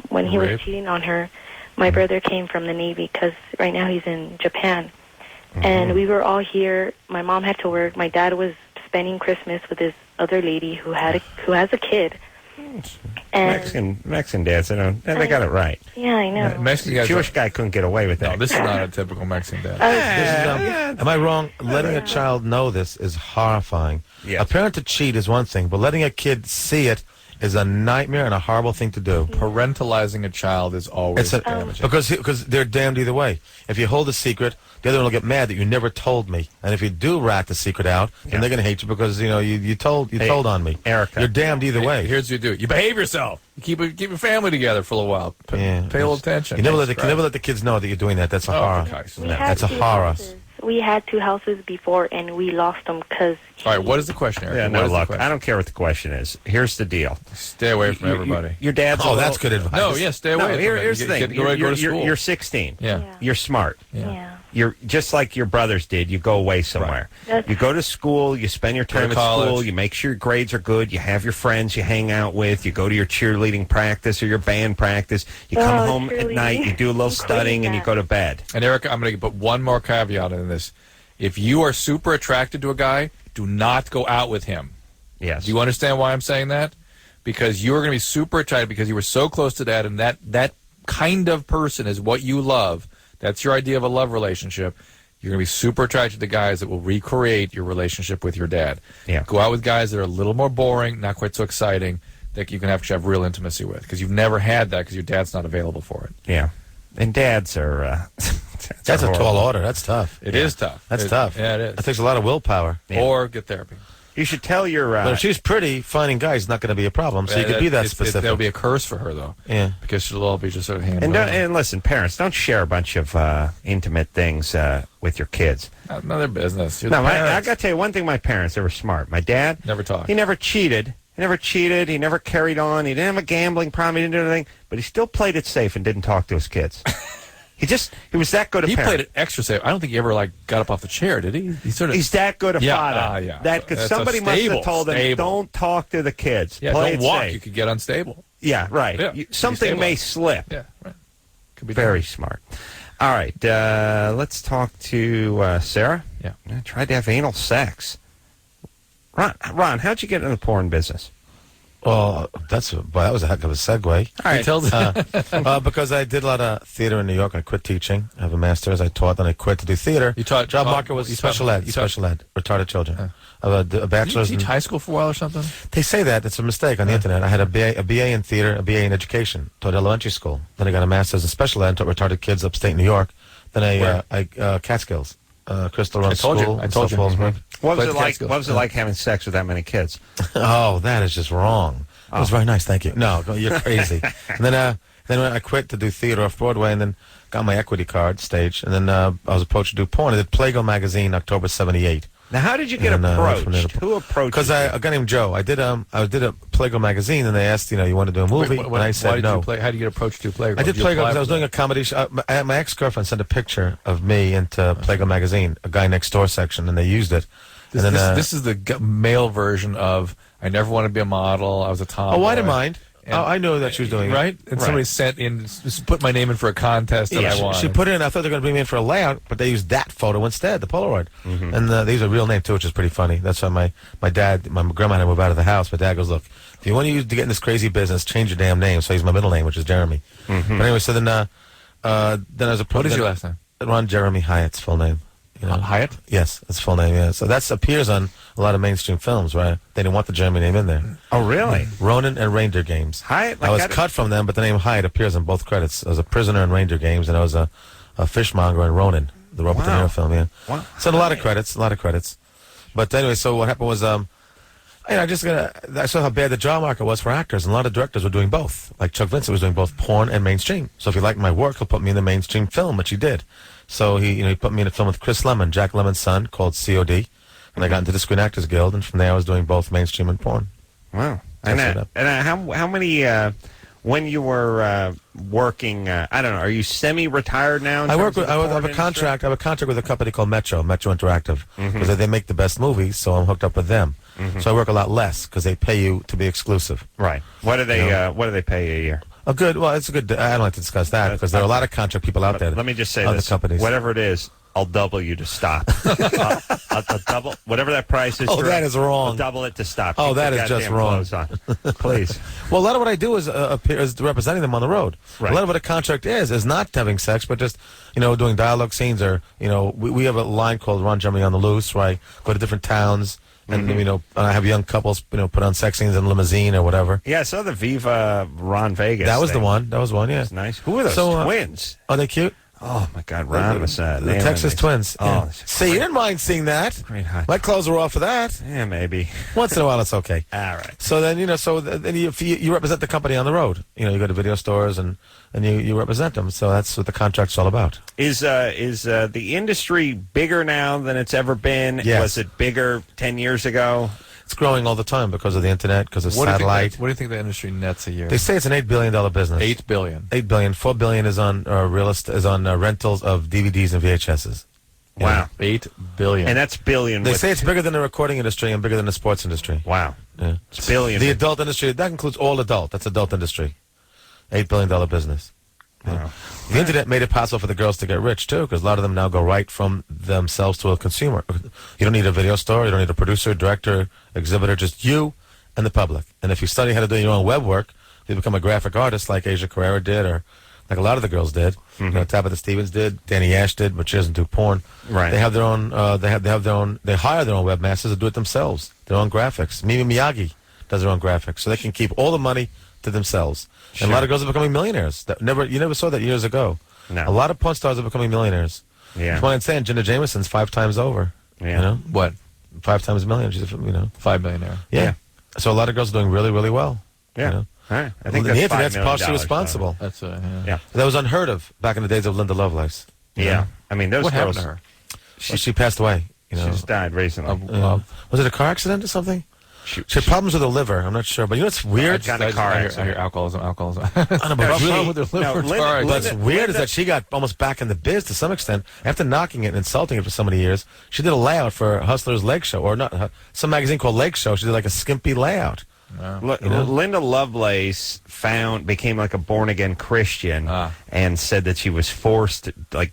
When he was cheating on her, my brother came from the Navy because right now he's in Japan. And we were all here. My mom had to work. My dad was spending Christmas with this other lady who has a kid. And Mexican dads, they got it right. Yeah, I know. Mexican guys Jewish guy couldn't get away with that. No, this is not a typical Mexican dad. Am I wrong? Letting a child know this is horrifying. Yes. A parent to cheat is one thing, but letting a kid see it is a nightmare and a horrible thing to do. Parentalizing a child is always damaging. Because they're damned either way. If you hold a secret, the other one will get mad that you never told me. And if you do rat the secret out, then they're going to hate you because you told on me. Erica, you're damned either way. Here's what you do: you behave yourself. You keep your family together for a little while. Pay a little attention. You never let the kids know that you're doing that. That's a horror. That's a horror. We had 2 houses before, and we lost them because... All right, what is the question, Eric? Yeah, no, look, I don't care what the question is. Here's the deal. Stay away from everybody. Your dad's... that's good advice. No, stay away from here's the thing. You're 16. Yeah. You're smart. Yeah. You're just like your brothers did. You go away somewhere. Right. You go to school. You spend your time at school. You make sure your grades are good. You have your friends you hang out with. You go to your cheerleading practice or your band practice. You come home at night. You do a little studying, and you go to bed. And Erica, I'm going to put one more caveat in this. If you are super attracted to a guy, do not go out with him. Yes. Do you understand why I'm saying that? Because you're going to be super attracted because you were so close to Dad, and that kind of person is what you love. That's your idea of a love relationship. You're going to be super attracted to guys that will recreate your relationship with your dad. Yeah. Go out with guys that are a little more boring, not quite so exciting, that you can have real intimacy with. Because you've never had that because your dad's not available for it. Yeah. And dads are... That's a tall order. That's tough. It is tough. That's tough. Yeah, it is. That takes a lot of willpower. Yeah. Or get therapy. You should tell your... but if she's pretty, finding guys is not going to be a problem, so you could be that specific. That'll be a curse for her, though. Yeah. Because she'll all be just sort of handling and listen, parents, don't share a bunch of intimate things with your kids. None of their business. No, I got to tell you one thing, my parents, they were smart. My dad... Never talked. He never cheated. He never carried on. He didn't have a gambling problem. He didn't do anything. But he still played it safe and didn't talk to his kids. He was that good a parent. He played it extra safe. I don't think he ever got up off the chair, did he? He's that good a father. That because somebody must have told him, don't talk to the kids. Yeah, play don't walk. Safe. You could get unstable. Yeah, right. Yeah, something may slip. Yeah, right. Could be very smart. All right, let's talk to Sarah. Yeah. I tried to have anal sex. Ron, how'd you get in the porn business? Well, that was a heck of a segue. All right. Because I did a lot of theater in New York. I quit teaching. I have a master's. I taught, then I quit to do theater. You taught... Job market was special ed, retarded children. I have a bachelor's. Did you teach high school for a while or something? They say that. It's a mistake on the internet. I had a BA in theater, a BA in education. Taught elementary school. Then I got a master's in special ed and taught retarded kids upstate New York. Then I Catskills. Crystal Run School. I told you. What was it like having sex with that many kids? Oh, that is just wrong. It was very nice, thank you. No, you're crazy. And then Then I quit to do theater off Broadway, and then got my equity card stage, and then I was approached to do porn. I did Playgirl magazine, October '78. Now, how did you get approached? Who approached you? Because a guy named Joe. I did a Playgirl magazine, and they asked, you want to do a movie, and I said no. How did you get approached to Playgirl? I did Playgirl because I was doing a comedy show. My ex-girlfriend sent a picture of me into Playgirl magazine, a Guy Next Door section, and they used it. This is the male version of I never wanted to be a model. I was a tomboy. Oh, I didn't mind. I know that she was doing right? it. And somebody sent in, put my name in for a contest that I won. She put it in. I thought they were going to bring me in for a layout, but they used that photo instead, the Polaroid. Mm-hmm. And they used a real name, too, which is pretty funny. That's why my grandma had to move out of the house. My dad goes, look, if you want to get in this crazy business, change your damn name. So I used my middle name, which is Jeremy. Mm-hmm. But anyway, so then I was a... What is your last name? Ron Jeremy Hyatt's full name. Hyatt? Yes, that's full name, yeah. So that appears on a lot of mainstream films, right? They didn't want the Jeremy name in there. Oh, really? Ronin and Reindeer Games. Hyatt? I was cut from them, but the name Hyatt appears in both credits. I was a prisoner in Reindeer Games, and I was a fishmonger in Ronin, the Robert De Niro film, yeah. Wow. So a lot of credits. But anyway, so what happened was, I saw how bad the job market was for actors, and a lot of directors were doing both. Like Chuck Vincent was doing both porn and mainstream. So if he liked my work, he'll put me in the mainstream film, which he did. So he put me in a film with Chris Lemmon, Jack Lemmon's son, called COD, and I got into the Screen Actors Guild, and from there I was doing both mainstream and porn. Wow. And how many, when you were working, I don't know, are you semi-retired now? I have a contract with a company called Metro Interactive, because they make the best movies, so I'm hooked up with them. So I work a lot less because they pay you to be exclusive. Right. What do they pay you a year? It's a good. I don't like to discuss that because there are a lot of contract people out there. Let me just say this: companies. Whatever it is, I'll double you to stop. I'll double whatever that price is. Oh, that is wrong. I'll double it to stop. Oh, that is just wrong. Please. Well, a lot of what I do is representing them on the road. Right. A lot of what a contract is not having sex, but just doing dialogue scenes, or we have a line called Ron Jeremy on the Loose, where I go to different towns. And I have young couples, put on sex scenes in a limousine or whatever. Yeah, I saw the Viva Ron Vegas. That was the one. Yeah, that's nice. Who are those twins? Are they cute? Oh my God, Ron was the Texas Twins. Oh, yeah. See, you didn't mind seeing that. Great hot. My clothes were off for that. Yeah, maybe. Once in a while, it's okay. All right. So then then you represent the company on the road. You go to video stores and you represent them. So that's what the contract's all about. Is the industry bigger now than it's ever been? Yes. Was it bigger 10 years ago? It's growing all the time because of the internet, because of satellite. What do you think the industry nets a year? They say it's an $8 billion business. $8 billion. $8 billion. $4 billion is on rentals of DVDs and VHSs. Wow. $8 billion. And that's billion. They say it's bigger than the recording industry and bigger than the sports industry. Wow. Yeah. It's billion. The adult industry, that includes all adult. That's adult industry. $8 billion business. Yeah. Wow. The internet made it possible for the girls to get rich, too, because a lot of them now go right from themselves to a consumer. You don't need a video store. You don't need a producer, director, exhibitor, just you and the public. And if you study how to do your own web work, you become a graphic artist like Asia Carrera did, or like a lot of the girls did. Tabitha Stevens did, Danny Ash did, but she doesn't do porn. Right. They have their own. They hire their own webmasters to do it themselves. Their own graphics. Mimi Miyagi does her own graphics, so they can keep all the money to themselves. Sure. And a lot of girls are becoming millionaires. You never saw that years ago. No. A lot of porn stars are becoming millionaires. Yeah. That's why I'm saying Jinder Jameson's 5 times over. Yeah. What? 5 times a million. She's $5 millionaire. Yeah. So a lot of girls are doing really, really well. Yeah. All right. I think the that's internet's $5 million partially responsible. That's yeah. That was unheard of back in the days of Linda Lovelace. Yeah. I mean, those what girls. happened to her? She passed away. She just died recently. Was it a car accident or something? She had problems with her liver. I'm not sure, but what's weird? Got a car I accident. hear alcoholism. I don't know, but Wrong with her liver. What's weird is that she got almost back in the biz to some extent after knocking it and insulting it for so many years. She did a layout for Hustler's Leg Show, or not some magazine called Leg Show. She did like a skimpy layout. Linda Lovelace became like a born-again Christian and said that she was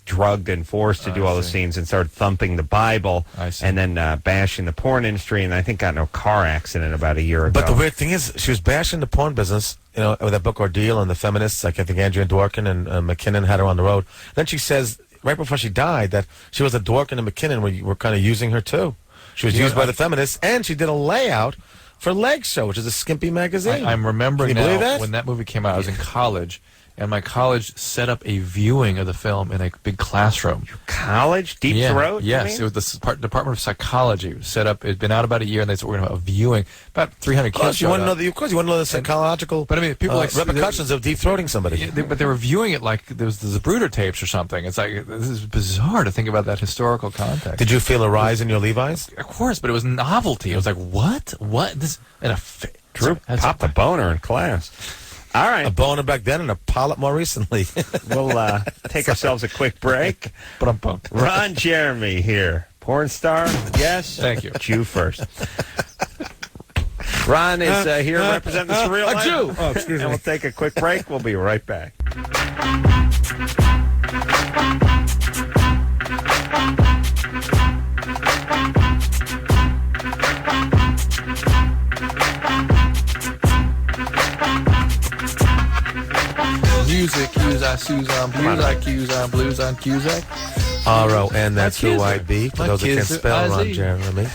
drugged and forced to do all the scenes, and started thumping the Bible and then bashing the porn industry, and I think got in a car accident about a year ago. But the weird thing is, she was bashing the porn business, with that book Ordeal and the feminists, like I think Andrea Dworkin and McKinnon had her on the road. Then she says, right before she died, that she was a Dworkin and McKinnon were kind of using her too. She was used by the feminists, and she did a layout for Leg Show, which is a skimpy magazine. I'm remembering Can you believe now that? when that movie came out. I was in college, and my college set up a viewing of the film in a big classroom. College? Deep Throat? Yes, it was the Department of Psychology. It was set up. It'd been out about a year, and they said we're going to have a viewing. About 300 kids. Of course, you want to know the psychological but I mean, people repercussions of deep throating somebody. But they were viewing it like there was the Zapruder tapes or something. It's like, this is bizarre to think about that historical context. Did you feel a rise in your Levi's? Of course, but it was novelty. It was like, what? This and Drew popped a boner in class. All right. A boner back then and a polyp more recently. We'll take ourselves a quick break. Ron Jeremy here. Porn star? Yes? Thank you. Jew first. Ron is here representing the surreal life. A Jew! Oh, excuse me. And we'll take a quick break. We'll be right back. Music, Susan, blues, I Cusan, blues on Cusack. R-O-N, that's who I be. For those that can't spell, Ron Jeremy.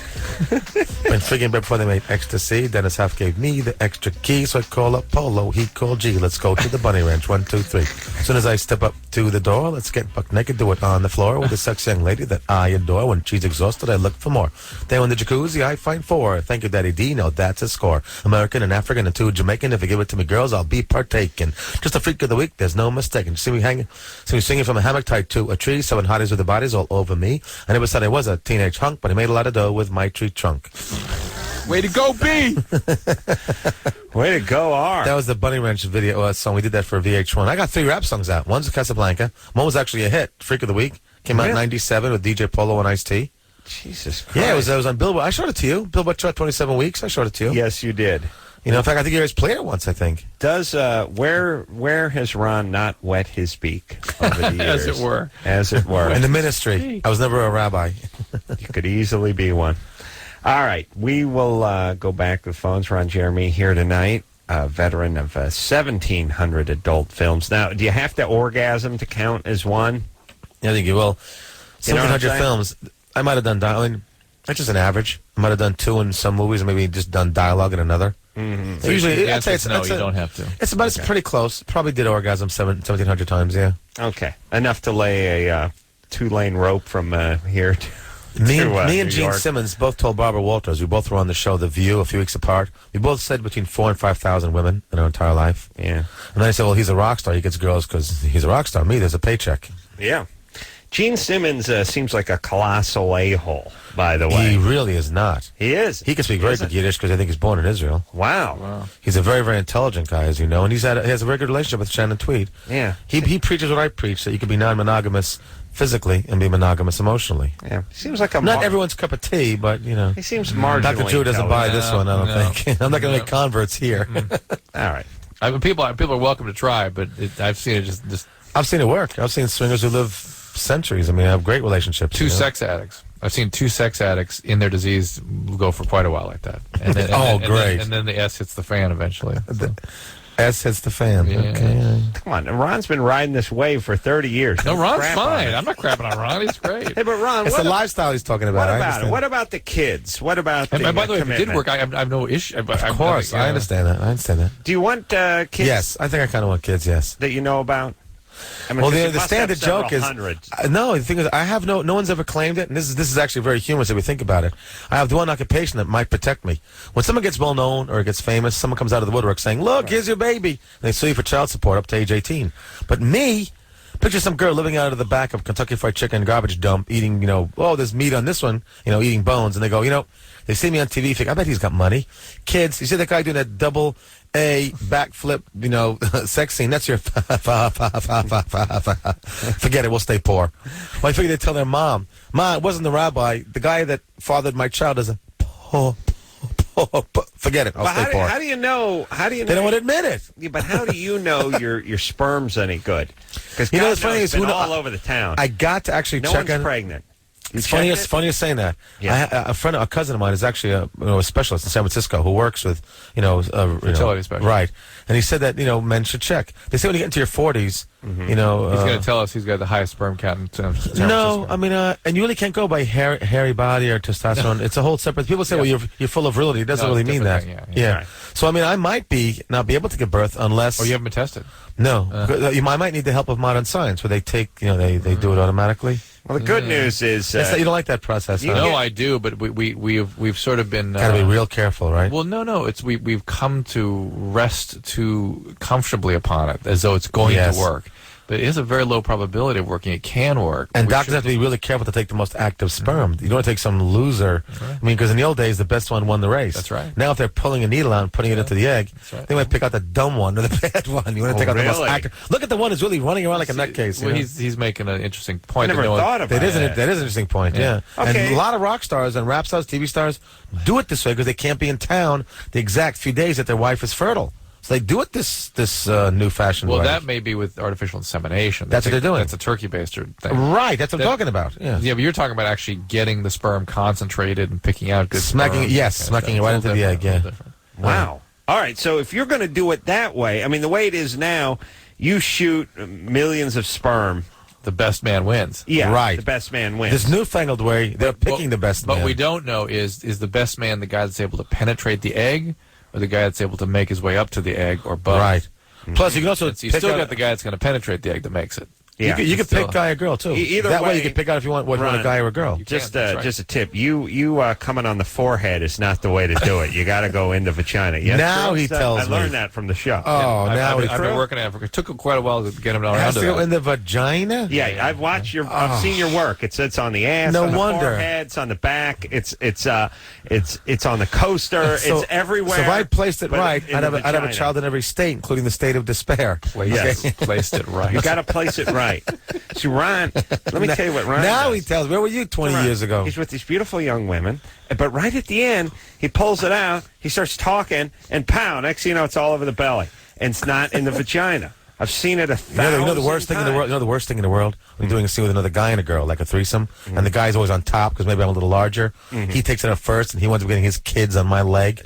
Been figuring before they made ecstasy. Dennis Huff gave me the extra key, so I call up Polo. He called G. Let's go to the bunny ranch. 1, 2, 3. As soon as I step up to the door, let's get buck naked, do it on the floor with a sexy young lady that I adore. When she's exhausted, I look for more. Then in the jacuzzi, I find 4. Thank you, Daddy D. No, that's a score. American and African and 2 Jamaican. If you give it to me, girls, I'll be partaking. Just a freak of the week. There's no mistaking. See me singing from a hammock tied to a tree, 7 hotties with the bodies all over me. I never said I was a teenage hunk, but I made a lot of dough with my tree trunk. Way to go, B! Way to go, R. That was the Bunny Ranch video song. We did that for VH1. I got 3 rap songs out. One's Casablanca. One was actually a hit. Freak of the Week. Came out in 97 with DJ Polo and Ice-T. Jesus Christ. Yeah, it was on Billboard. I showed it to you. Billboard chart 27 weeks. I showed it to you. Yes, you did. You know, in fact, I think you guys played it once, I think. Does where has Ron not wet his beak over the years? As it were. As it were. In the ministry. I was never a rabbi. You could easily be one. All right. We will go back to the phones. Ron Jeremy here tonight, a veteran of 1,700 adult films. Now, do you have to orgasm to count as one? I think you will. You know what I'm 1,700 films. I might have done dialogue. That's just an average. I might have done 2 in some movies and maybe just done dialogue in another. Mm-hmm. So usually, I'd say no, you don't have to. It's pretty close. Probably did orgasm 1,700 times, yeah. Okay. Enough to lay a 2-lane rope from here to Me and New Gene York. Simmons both told Barbara Walters, we both were on the show The View a few weeks apart. We both said between 4,000 and 5,000 women in our entire life. Yeah. And then I said, well, he's a rock star. He gets girls because he's a rock star. Me, there's a paycheck. Yeah. Gene Simmons seems like a colossal a-hole, by the way. He really is not. He is. He can speak very good Yiddish because I think he's born in Israel. Wow. He's a very, very intelligent guy, as you know, and he has a very good relationship with Shannon Tweed. Yeah. He preaches what I preach, that you can be non-monogamous physically and be monogamous emotionally. Yeah. Seems like a Not everyone's cup of tea, but, you know. He seems marginally Dr. Drew doesn't buy this one, I don't think. I'm not going to make converts here. All right. I mean, people are welcome to try, but I've seen it just. I've seen it work. I've seen swingers who live centuries. I mean, I have great relationships. Two sex addicts. I've seen 2 sex addicts in their disease go for quite a while like that. And then, great. And then the S hits the fan eventually. So. S hits the fan. Yeah. Okay. Come on. Ron's been riding this wave for 30 years. No, Ron's Crap on fine. it. I'm not crapping on Ron. He's great. Hey, but Ron, It's the lifestyle he's talking about. What about it? What about the kids? What about the And by the way, if it commitment? did work, I have no issue. Of course. I understand that. Do you want kids? Yes. I think I kind of want kids, yes. That you know about? I mean, Well, 'cause you the must standard have several joke is hundreds. no. The thing is, I have no one's ever claimed it, and this is actually very humorous if we think about it. I have the one occupation that might protect me. When someone gets well known or gets famous, someone comes out of the woodwork saying, "Look, here's your baby," and they sue you for child support up to age 18. But me, picture some girl living out of the back of Kentucky Fried Chicken garbage dump, eating, there's meat on this one, eating bones, and they go, they see me on TV, think, I bet he's got money. Kids, you see that guy doing that double A backflip, sex scene. That's your forget it. We'll stay poor. Well, I figure they tell their mom, it wasn't the rabbi. The guy that fathered my child is a poor. Forget it. I'll stay poor. How do you know? They don't want to admit it. Yeah, but how do you know your sperm's any good? Because it's funny. it's been all over the town. I got to actually check one's on. pregnant. It's funny you're saying that. Yeah. A cousin of mine is actually a specialist in San Francisco who works with fertility specialist. Right, and he said that men should check. They say when you get into your 40s, he's going to tell us he's got the highest sperm count in San Francisco. No, I mean, and you really can't go by hairy body or testosterone. It's a whole separate. People say, well, you're full of virility. It doesn't really mean that. Yeah. Right. So I mean, I might not be able to give birth unless. Oh, you haven't been tested. No, I might need the help of modern science, where they take, they do it automatically. Well, the good news is you don't like that process. Huh? No, I do, but we've sort of been gotta be real careful, right? Well, no, it's we've come to rest too comfortably upon it, as though it's going to work. But it is a very low probability of working. It can work. And doctors have to be really careful to take the most active sperm. You don't want to take some loser. Right. I mean, because in the old days, the best one won the race. That's right. Now, if they're pulling a needle out and putting it into the egg, they might pick out the dumb one or the bad one. You want to take out the most active. Look at the one who's really running around like a nutcase. Well, he's making an interesting point. I never thought about that. That is an interesting point, yeah. Okay. And a lot of rock stars and rap stars, TV stars, do it this way because they can't be in town the exact few days that their wife is fertile. So they do it this new fashioned way. Well, that may be with artificial insemination. That's what they're doing. That's a turkey baster thing. Right, that's what I'm talking about. Yeah, but you're talking about actually getting the sperm concentrated and picking out good smacking sperm. Smacking it right into the egg, yeah. Wow. All right, so if you're going to do it that way, I mean, the way it is now, you shoot millions of sperm. The best man wins. Yeah, right. The best man wins. This newfangled way, they're picking the best man. But we don't know is the best man the guy that's able to penetrate the egg, or the guy that's able to make his way up to the egg, or both. Right. Plus, you can also you still got the guy that's going to penetrate the egg that makes it. Yeah. You could pick guy or girl, too. Either that way, you way, can pick out if you want a guy or a girl. Just a tip. You coming on the forehead is not the way to do it. You got to go in the vagina. Yes, now he tells me. I learned that from the show. Oh, now I've been working in Africa. It took quite a while to get him around has to to go that. in the vagina? Yeah, I've watched I've seen your work. It's on the ass, no on the wonder. forehead, it's on the back, it's on the coaster, it's everywhere. So if I placed it right, I'd have a child in every state, including the state of despair. Placed it right. You got to place it right. See, Ron, let me tell you what Ron Now does. he tells, where were you 20 years ago? He's with these beautiful young women, but right at the end, he pulls it out, he starts talking, and pow, next thing you know, it's all over the belly. And it's not in the vagina. I've seen it 1,000 You know the worst thing in the world? You know the worst thing in the world? When you're doing a scene with another guy and a girl, like a threesome, and the guy's always on top because maybe I'm a little larger. He takes it up first, and he winds up getting his kids on my leg.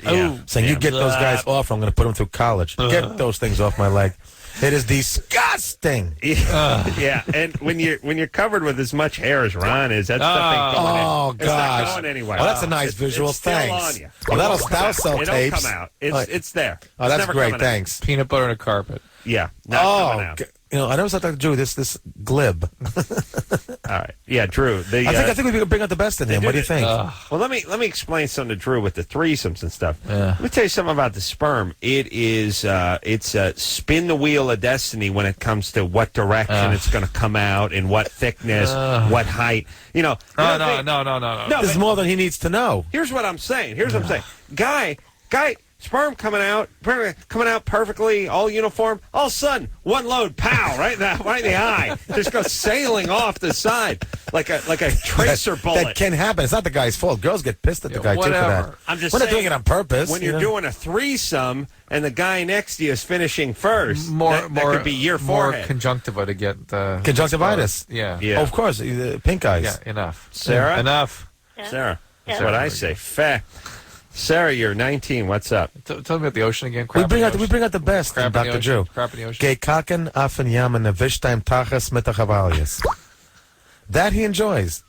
Saying, you get those guys off or I'm going to put them through college. Get those things off my leg. It is disgusting. Yeah, and when you're covered with as much hair as Ron is, that stuff ain't going in. Oh, It's not gosh. going anywhere. Well, that's a nice visual. It's still Thanks. on you. Well, that'll sell tapes. It'll come out. It's there. Oh, It's that's never great. coming Thanks. Peanut butter and a carpet. out. Yeah, not coming out. I never saw Dr. Drew this glib. All right. Yeah, Drew. I think we can bring out the best in him. What do you think? Well, let me explain something to Drew with the threesomes and stuff. Yeah. Let me tell you something about the sperm. It is it's spin the wheel of destiny when it comes to what direction it's going to come out and what thickness, what height. No. This is more than he needs to know. Here's what I'm saying. Guy, sperm coming out perfectly, all uniform. All of a sudden, one load, pow, right in the eye, just goes sailing off the side like a tracer bullet. That can happen. It's not the guy's fault. Girls get pissed at the guy too for that. I'm just We're saying, not doing it on purpose. When you're doing a threesome and the guy next to you is finishing first, that could be your forehead. More conjunctiva to get the conjunctivitis. Yeah. Oh, of course, pink eyes. Yeah, enough. Sarah? Enough. Yeah. Sarah, that's Yeah. what I say. Sarah, you're 19. What's up? Tell me about the ocean again. We bring out the best, Crap in the Dr. ocean. Drew. Crap in the ocean. Gay kaken afen yamen nevishtaim tachas mitachavalias. That he enjoys.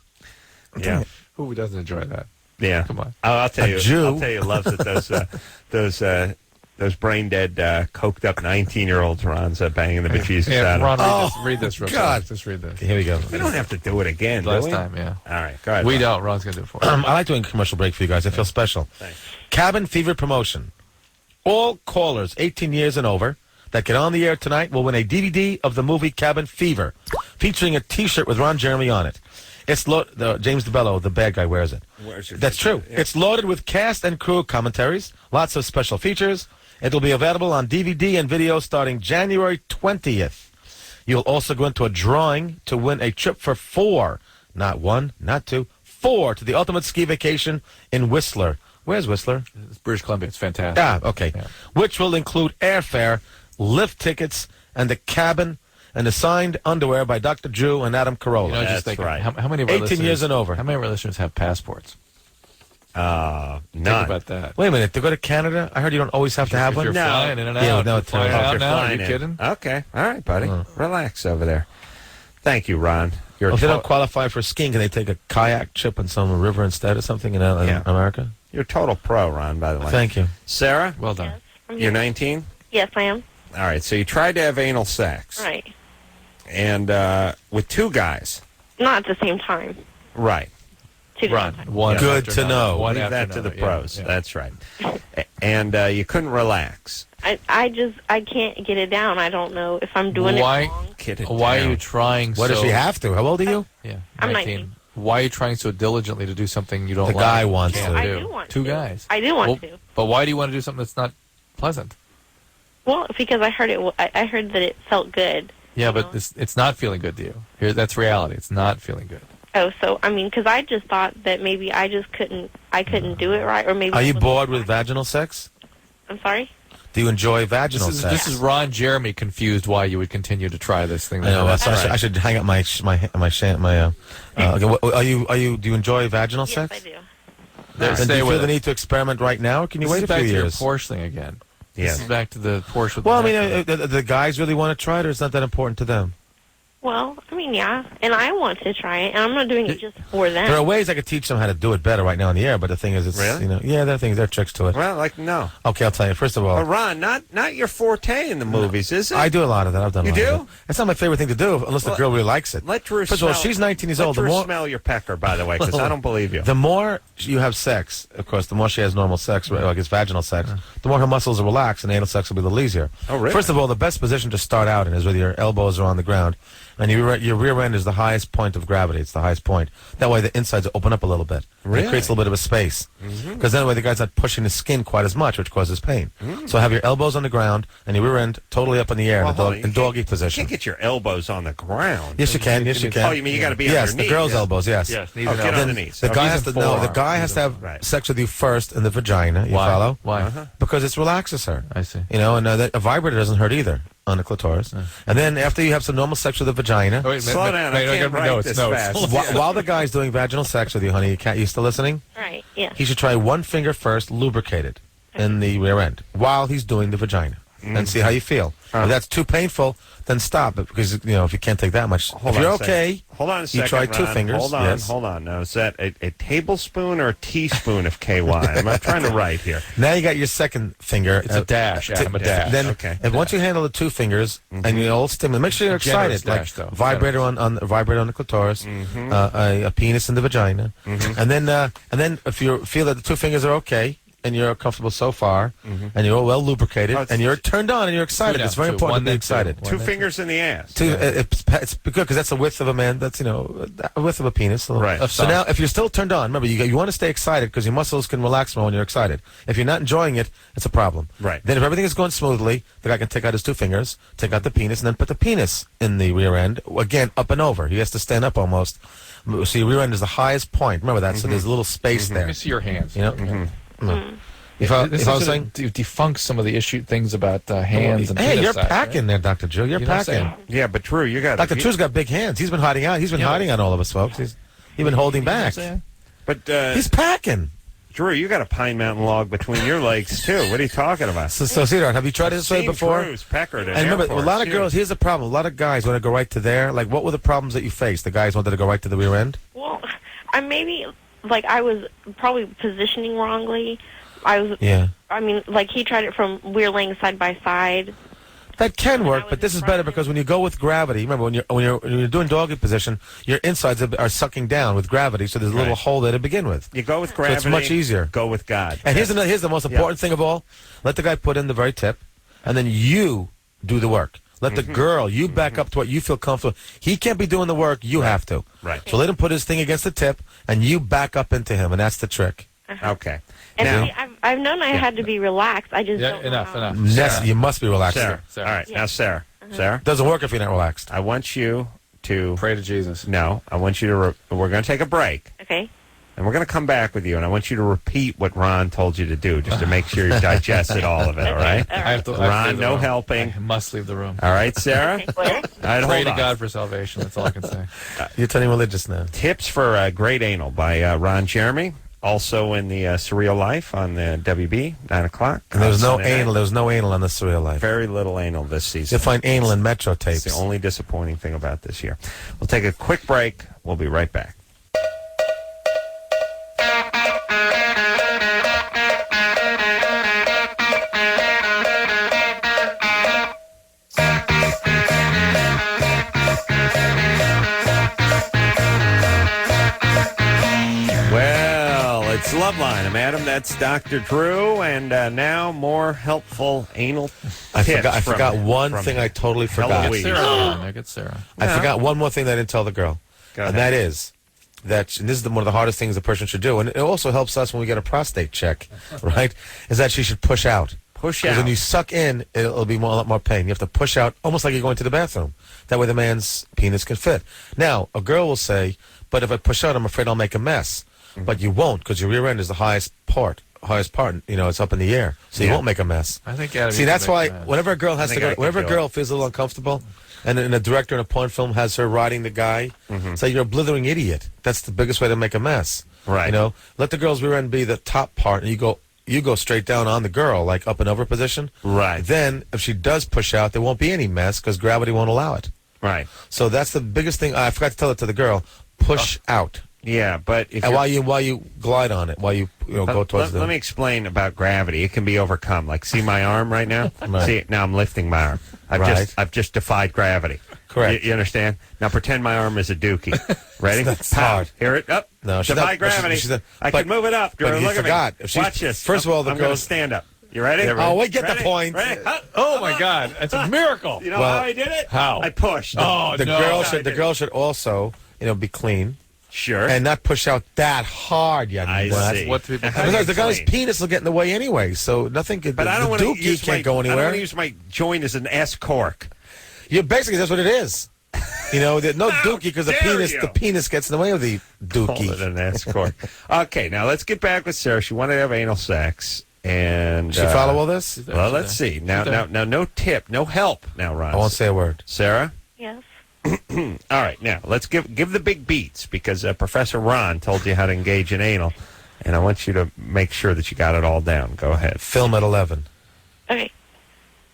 Yeah. Who doesn't enjoy that? Yeah. Come on. I'll tell you. Jew. I'll tell you, loves it. Those brain dead, coked up 19-year-olds. Ron's banging the bejesus out of. Ron, read this real God. quick. Just read this. Here we go. We don't have to do it again. Last do we? time, yeah. All right. Go ahead. We Ron. don't. Ron's going to do it for us. I like doing a commercial break for you guys. I feel special. Thanks. Cabin Fever promotion. All callers 18 years and over that get on the air tonight will win a DVD of the movie Cabin Fever, featuring a T-shirt with Ron Jeremy on it. It's James DeBello, the bad guy, wears it. That's true. Yeah. It's loaded with cast and crew commentaries, lots of special features. It will be available on DVD and video starting January 20th. You'll also go into a drawing to win a trip for 4, not 1, not 2, 4 to the ultimate ski vacation in Whistler. Where's Whistler? It's British Columbia. It's fantastic. Okay. Yeah. Which will include airfare, lift tickets, and the cabin and the signed underwear by Dr. Drew and Adam Carolla. You know, just That's thinking, right. how many of our 18 listeners, years and over. How many of our listeners have passports? None. Think about that. Wait a minute, to go to Canada, I heard you don't always have to have If one. you're No. flying in and out, Yeah, no, you're flying it's- out You're now. Are flying you in. kidding? Okay. All right, buddy. Relax over there. Thank you, Ron. You're Well, if they to- don't qualify for skiing, can they take a kayak trip in some river instead or something in Yeah. America? you're a total pro, Ron, by the way. Thank you. Sarah, Well done. you're 19? Yes, I am. All right, so you tried to have anal sex. Right. And with two guys. Not at the same time. Right. Two Ron, different times. one Good after to another. know. One Leave after that to the another. Yeah, pros. yeah. That's right. And you couldn't relax. I can't get it down. I don't know if I'm doing it Why? wrong. Get it Why are down. you trying? What so, does she have to? How old are you? Yeah, I'm 19. Why are you trying so diligently to do something you don't The like? guy wants Can't to. I do. do want Two to. guys. I do want Well, to. But why do you want to do something that's not pleasant? Well, because I heard it. I heard that it felt good. Yeah, but know? it's not feeling good to you. That's reality. It's not feeling good. Oh, so I mean, because I just thought that maybe I just couldn't. I couldn't do it right, or maybe. Are I you wasn't bored with trying. vaginal sex? I'm sorry. Do you enjoy vaginal sex? This is Ron Jeremy confused why you would continue to try this thing. I know. That's So right. I should hang up my. Okay, are you? Do you enjoy vaginal Yes, sex? I do. There, And do stay you with feel the it. need to experiment right now, or can you This wait is a back few to your years? Porsche thing again. Yes. This is back to the Porsche. With Well, I the mean, neck on it. the guys really want to try it, or it's not that important to them. Well, I mean, yeah, and I want to try it, and I'm not doing it just for them. There are ways I could teach them how to do it better right now in the air, but the thing is, it's Really? there are things, there are tricks to it. Well, no. Okay, I'll tell you. First of all, But Ron, not your forte in the movies, is it? I do a lot of that. I've done. You a lot do? Of that. It's not my favorite thing to do, unless the Well, girl really likes it. Let Drew First of all, smell- she's 19 years let old. The Drew more smell your pecker, by the way, because I don't believe you. the more you have sex, of course, the more she has normal sex, or I guess vaginal sex, the more her muscles are relaxed, and anal sex will be a little easier. Oh, really? First of all, the best position to start out in is with your elbows are on the ground, and your rear end is the highest point of gravity. It's the highest point. That way, the insides open up a little bit. And Really? It creates a little bit of a space. Because that way, the guy's not pushing the skin quite as much, which causes pain. So have your elbows on the ground and your rear end totally up in the air Well, in, hold on, in you doggy can't- position. You can't get your elbows on the ground. Yes, you can. Yes, you can. Oh, you mean you got to be on yes, your the knees? girl's elbows. Yes. Yes, knees Oh, and get elbows. on the knees. The Okay. guy Knees has to and no. The forearms. guy has to have Right. sex with you first in the vagina. You Why? follow? Why? Because it relaxes her. I see. You know, and a vibrator doesn't hurt either on the clitoris. And then after you have some normal sex with the vagina, Oh, wait, Slow down, I can't write this fast. while the guy's doing vaginal sex with you, honey, you still listening? Right? Yeah. He should try one finger first, lubricated in the rear end while he's doing the vagina, and see how you feel. If that's too painful, then stop it, because if you can't take that much. Hold if on you're a second. okay, Hold on a second. you try two Ron. fingers. Hold on. Yes. Hold on. Now, is that a tablespoon or a teaspoon of KY? I'm not trying to write here. Now you got your second finger. It's a dash, Adam, a dash. Then, Okay. and once you handle the two fingers and you all stimulate, make sure you're A generous excited. dash, though. Vibrator vibrator on the clitoris, a penis in the vagina, and then if you feel that the two fingers are okay and you're comfortable so far, and you're well lubricated, Oh, it's- and you're turned on and you're excited. Two It's now, very two. important One, to be then two. excited. One, Two then fingers in the ass. It's good because that's the width of a man. That's the width of a penis. Right. So now, if you're still turned on, remember you want to stay excited because your muscles can relax more when you're excited. If you're not enjoying it, it's a problem. Right. Then if everything is going smoothly, the guy can take out his two fingers, take out the penis, and then put the penis in the rear end again, up and over. He has to stand up almost. So your rear end is the highest point. Remember that. So there's a little space Let me there. see your hands. You know. If I was saying. Defunct some of the things about hands and Hey, penis you're size, packing right? there, Dr. Drew. You're You know what I'm packing. saying? Yeah, but Drew, you got Dr. Drew's got big hands. He's been hiding out. He's been hiding on all of us, folks. He's been holding back. But He's packing. Drew, you got a Pine Mountain log between your legs too. What are you talking about? So sweetheart, have you tried this way Seen before? Drew's peckered at And remember, a airports, lot of too. girls, here's the problem. A lot of guys want to go right to there. Like, what were the problems that you faced? The guys wanted to go right to the rear end? Well, I was probably positioning wrongly. Yeah. I mean, like he tried it from we're laying side by side. That can I work, was but this in is front better of him. because when you go with gravity, remember, when you're doing doggy position, your insides are sucking down with gravity, so there's a little Right. hole there to begin with. You go with So gravity. it's much easier. Go with God. And here's the most important thing of all. Let the guy put in the very tip, and then you do the work. Let the girl, you back up to what you feel comfortable. He can't be doing the work. You have to. Right. So let him put his thing against the tip, and you back up into him, and that's the trick. Okay. And Now, see, I've known I had to be relaxed. I just Yeah, don't enough, know how. enough. You must be relaxed. Sarah. Sarah. All right. Yeah. Now, Sarah. Sarah, Doesn't work if you're not relaxed. I want you to Pray to Jesus. No, I want you to. We're going to take a break. Okay. And we're going to come back with you, and I want you to repeat what Ron told you to do, just to make sure you digested all of it, all right? I have to Ron, leave the no room. helping. I must leave the room. All right, Sarah? All right, Pray hold to on. God for salvation. That's all I can say. You're turning religious now. Tips for Great Anal by Ron Jeremy. Also in the Surreal Life on the WB, 9 o'clock. And there was no Sunday night. anal. There was no anal on the Surreal Life. Very little anal this season. You'll find anal in Metro It's tapes. the only disappointing thing about this year. We'll take a quick break. We'll be right back. Well, it's Loveline. I'm Adam. That's Dr. Drew. And now more helpful anal I tips forgot from- one from thing I totally forgot. Eloise. Sarah on there. Get Sarah. I forgot one more thing that I didn't tell the girl. Go And ahead. that is that, and this is one of the hardest things a person should do, and it also helps us when we get a prostate check, right? Is that she should push out. Push Because out. when you suck in, it'll be a lot more pain. You have to push out, almost like you're going to the bathroom. That way the man's penis can fit. Now, a girl will say, but if I push out, I'm afraid I'll make a mess. Mm-hmm. But you won't, because your rear end is the highest part, it's up in the air. So you Yeah. won't make a mess. I think Adam See, needs that's to why make that. whenever a girl has I to think I go, can whenever a do girl it. feels a little uncomfortable, and a director in a porn film has her riding the guy, say you're a blithering idiot. That's the biggest way to make a mess. Right. You know, let the girl's rear end be the top part, and you go straight down on the girl, like up and over position. Right. Then, if she does push out, there won't be any mess because gravity won't allow it. Right. So that's the biggest thing. I forgot to tell it to the girl. Push out. Yeah, but if And you're- while you glide on it, while you go towards let me explain about gravity. It can be overcome. Like, see my arm right now? Right. See, now I'm lifting my arm. I've just defied gravity. Correct. You understand? Now pretend my arm is a dookie. Ready? That's Pow. hard. Hear it? Up. No, she's defy not- gravity. she's not- I but- can move it up. Drew, but you look forgot. at me. If she's- Watch this. first of all, the I'm going to girls- stand up. You ready? Oh, we get the Ready? point. Ready? Up. Oh my God, that's a miracle. You know Well, how I did it? how? I pushed. Oh, The no. girl should also be clean Sure. and not push out that hard. Yeah, I see. what people How Because do the you guy's clean? penis will get in the way anyway, so nothing could. But I don't the want to dookie use can't go I don't anywhere. want to use my joint as an S cork. You basically that's what it is. No dookie because dare you. the penis gets in the way of the Call it dookie. an S cork. Okay, now let's get back with Sarah. She wanted to have anal sex, and She follow all this? Well, let's see. Now, no tip, no help. Now, Ron. I won't say a word. Sarah. Yes. All right, now let's give the big beats because Professor Ron told you how to engage in anal, and I want you to make sure that you got it all down. Go ahead. Film at 11. Okay.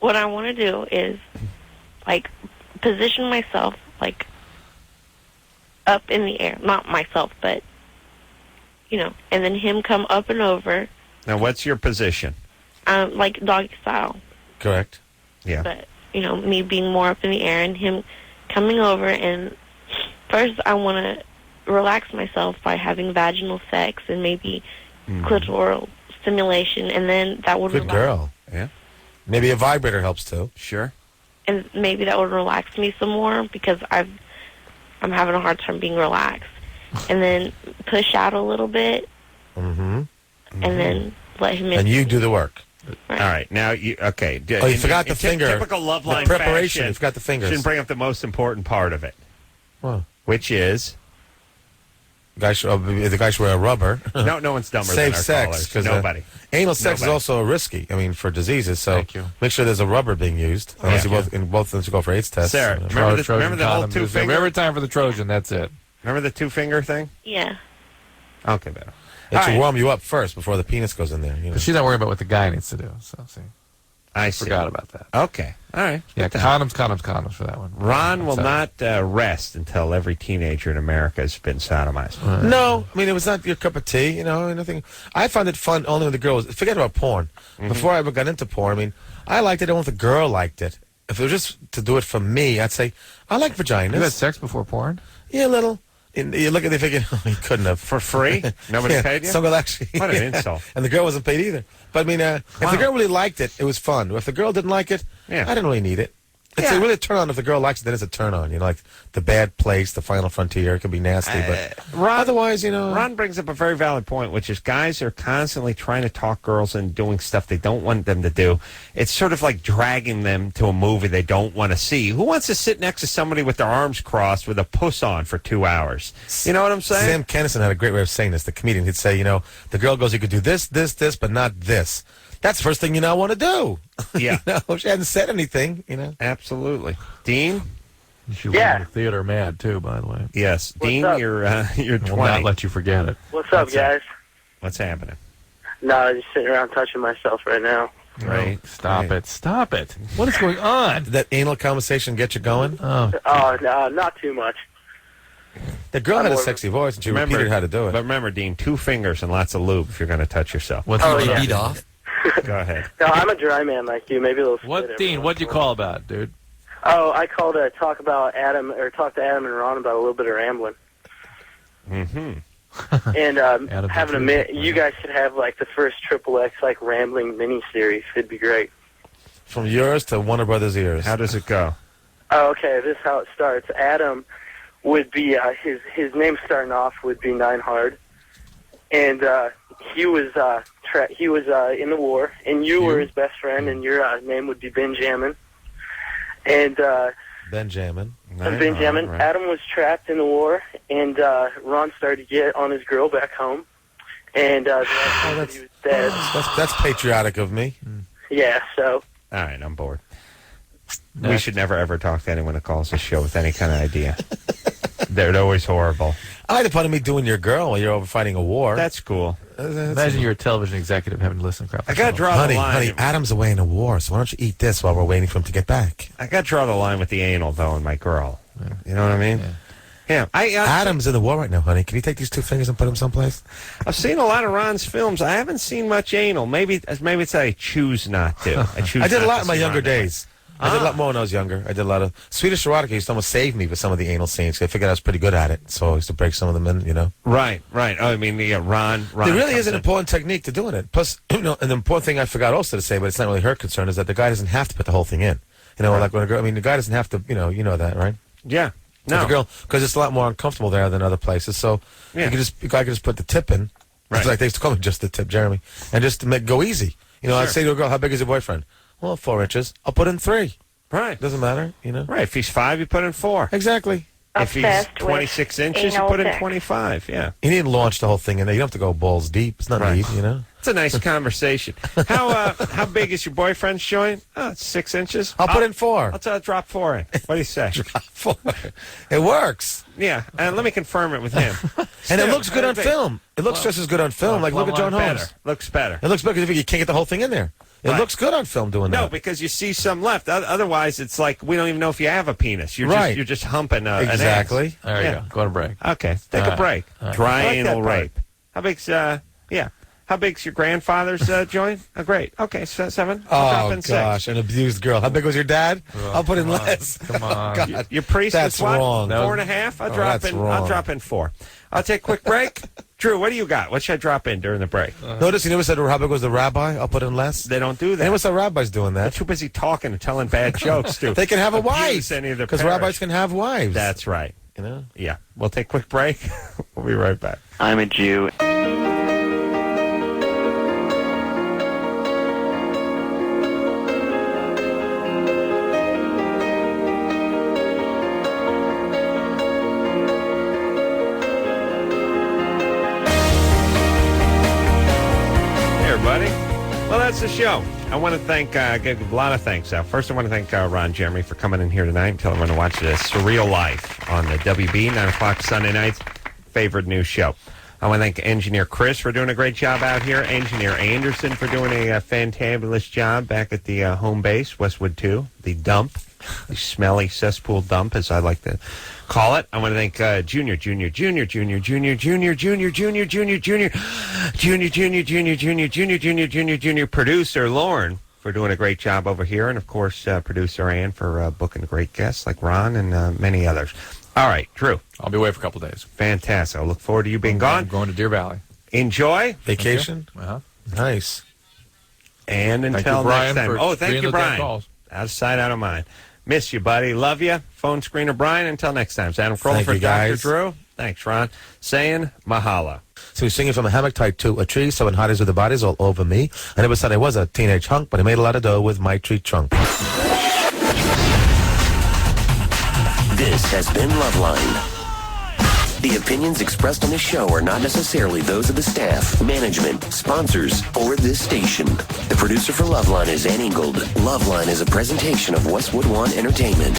What I want to do is, like, position myself, like, up in the air. Not myself, but, and then him come up and over, Now, what's your position? like doggy style. Correct. Yeah. But, me being more up in the air and him coming over. And first I want to relax myself by having vaginal sex and maybe clitoral stimulation. And then that would Good relax. girl. Yeah. Maybe a vibrator helps too. Sure. And maybe that would relax me some more because I'm having a hard time being relaxed. And then push out a little bit. Mm-hmm. And then let him in. And you do the work. Right. All right. Now, okay. Oh, you forgot the finger. Typical Loveline The preparation. fashion, You forgot the fingers. Shouldn't bring up the most important part of it, Well, which is the guy should wear a rubber. no one's dumber than Safe our sex. callers. Because Nobody. anal sex Nobody. is also risky. For diseases. So Thank you. make sure there's a rubber being used. Unless Yeah. both of them go for AIDS tests. Sarah, remember the whole two finger? Every time for the Trojan, that's it. Remember the two finger thing? Yeah. Okay, better. It should All right. warm you up first before the penis goes in there. But she's not worried about what the guy needs to do. So see, I see. forgot about that. Okay. All right. Yeah, condoms for that one. Ron will That's not rest until every teenager in America has been sodomized. No, it was not your cup of tea, nothing. I found it fun only when the girl was, forget about porn. Before I ever got into porn, I liked it only if the girl liked it. If it was just to do it for me, I'd say, I like vaginas. You had sex before porn? Yeah, a little. And you look at it thinking, he couldn't have. For free? Nobody Yeah, paid you? Some girl actually. What an insult. And the girl wasn't paid either. But if the girl really liked it, it was fun. If the girl didn't like it, Yeah. I didn't really need it. It's really a turn on. If the girl likes it, then it's a turn on. You know, like The Bad Place, The Final Frontier. It can be nasty, but otherwise, you know. Ron brings up a very valid point, which is guys are constantly trying to talk girls into doing stuff they don't want them to do. It's sort of like dragging them to a movie they don't want to see. Who wants to sit next to somebody with their arms crossed with a puss on for 2 hours? You know what I'm saying? Sam Kennison had a great way of saying this. The comedian, he'd say, you know, the girl goes, you could do this, but not this. That's the first thing you now want to do. Yeah. You know, she hadn't said anything, you know. Absolutely. Dean? You went theater mad, too, by the way. Yes. Dean, up? you're 20. We'll not let you forget it. What's up, guys? What's happening? No, I'm just sitting around touching myself right now. Right. Stop it. Stop it. What is going on? Did that anal conversation get you going? Oh, no, not too much. The girl had a sexy voice, and she repeated how to do it. But remember, Dean, 2 fingers and lots of lube if you're going to touch yourself. What's beat off? Go ahead. No, I'm a dry man like you. Maybe a little. What, Dean? What'd you call about, dude? Oh, I called to talk to Adam and Ron about a little bit of rambling. Mm-hmm. And having you guys should have like the first XXX like rambling miniseries. It'd be great. From yours to Warner Brothers' ears. How does it go? Oh, okay. This is how it starts. Adam would be his name starting off would be Nine Hard, and he was in the war, and you were his best friend, and your name would be Benjamin. And Benjamin. Benjamin. Right. Adam was trapped in the war, and Ron started to get on his girl back home, and he was dead. That's patriotic of me. Yeah. So. All right, I'm bored. We should never, ever talk to anyone that calls this show with any kind of idea. They're always horrible. I like the part of me doing your girl while you're over fighting a war. That's cool. Imagine you're a television executive having to listen to crap. I got to draw the line. Honey, Adam's away in a war, so why don't you eat this while we're waiting for him to get back? I got to draw the line with the anal, though, and my girl. Yeah. You know what I mean? Yeah. Adam's in the war right now, honey. Can you take these 2 fingers and put them someplace? I've seen a lot of Ron's films. I haven't seen much anal. Maybe it's I choose not to. I did a lot in my younger days. I did a lot more when I was younger. I did a lot of Swedish erotica. Used to almost save me with some of the anal scenes. I figured I was pretty good at it, so I used to break some of them in. You know. Right. Oh, I mean, Ron. There really is an important technique to doing it. Plus, you know, an important thing I forgot also to say, but it's not really her concern, is that the guy doesn't have to put the whole thing in. You know, like when a girl. I mean, the guy doesn't have to. You know that, right? Yeah. No. The girl, because it's a lot more uncomfortable there than other places. So the guy can just put the tip in. Right. It's like they used to call me just the tip, Jeremy, and just to go easy. You know, I'd say to a girl, "How big is your boyfriend?" Well, 4 inches. I'll put in 3. Right. Doesn't matter, you know. Right. If he's 5, you put in 4. Exactly. If he's 26 inches, you put in 25. Yeah. You didn't launch the whole thing in there. You don't have to go balls deep. It's not neat, you know. It's a nice conversation. How big is your boyfriend's joint? Oh, it's 6 inches. I'll put in 4. I'll drop 4 in. What do you say? Drop 4. It works. Yeah, and let me confirm it with him. And it looks good on film. It looks just as good on film. Like, look at John Holmes. Looks better. It looks better because you can't get the whole thing in there. It looks good on film doing that. No, because you see some left. Otherwise, it's like we don't even know if you have a penis. You're just humping an ass. Exactly. There you go. Go to break. Okay, take a break. Dry anal rape. How big's How big's your grandfather's joint? Oh, great. Okay, 7. I'll drop in 6. Gosh, an abused girl. How big was your dad? I'll put in less. Come on. God. Your priest That's is what? wrong. 4.5. I'll drop in 4. I'll take a quick break. Drew, what do you got? What should I drop in during the break? Notice you never said how big was the rabbi? I'll put in less. They don't do that. And what's the rabbis doing that? They're too busy talking and telling bad jokes, too. They can have a wife. Because rabbis can have wives. That's right. You know? Yeah. We'll take a quick break. We'll be right back. I'm a Jew. Well, that's the show. I want to give a lot of thanks out. First, I want to thank Ron Jeremy for coming in here tonight and telling everyone to watch this Surreal Life on the WB, 9 o'clock Sunday nights. Favorite news show. I want to thank Engineer Chris for doing a great job out here. Engineer Anderson for doing a fantabulous job back at the home base, Westwood 2, the dump, the smelly cesspool dump, as I like to call it. I want to thank Junior producer Lauren for doing a great job over here, and of course producer Ann for booking great guests like Ron and many others. All right, Drew. I'll be away for a couple days. Fantastic. I look forward to you being gone. I'm going to Deer Valley. Enjoy. Vacation. Uh-huh. Nice. And until Brian, next time. thank you, you, Brian. Calls. Out of sight, out of mind. Miss you, buddy. Love you. Phone screener Brian. Until next time. It's Adam Carolla Thank for you, Dr. guys. Drew. Thanks, Ron. Saying mahala. So he's singing from a hammock tied to a tree, sewing hotties with the bodies all over me. I never said I was a teenage hunk, but I made a lot of dough with my tree trunk. This has been Loveline. The opinions expressed on this show are not necessarily those of the staff, management, sponsors, or this station. The producer for Loveline is Ann Ingold. Loveline is a presentation of Westwood One Entertainment.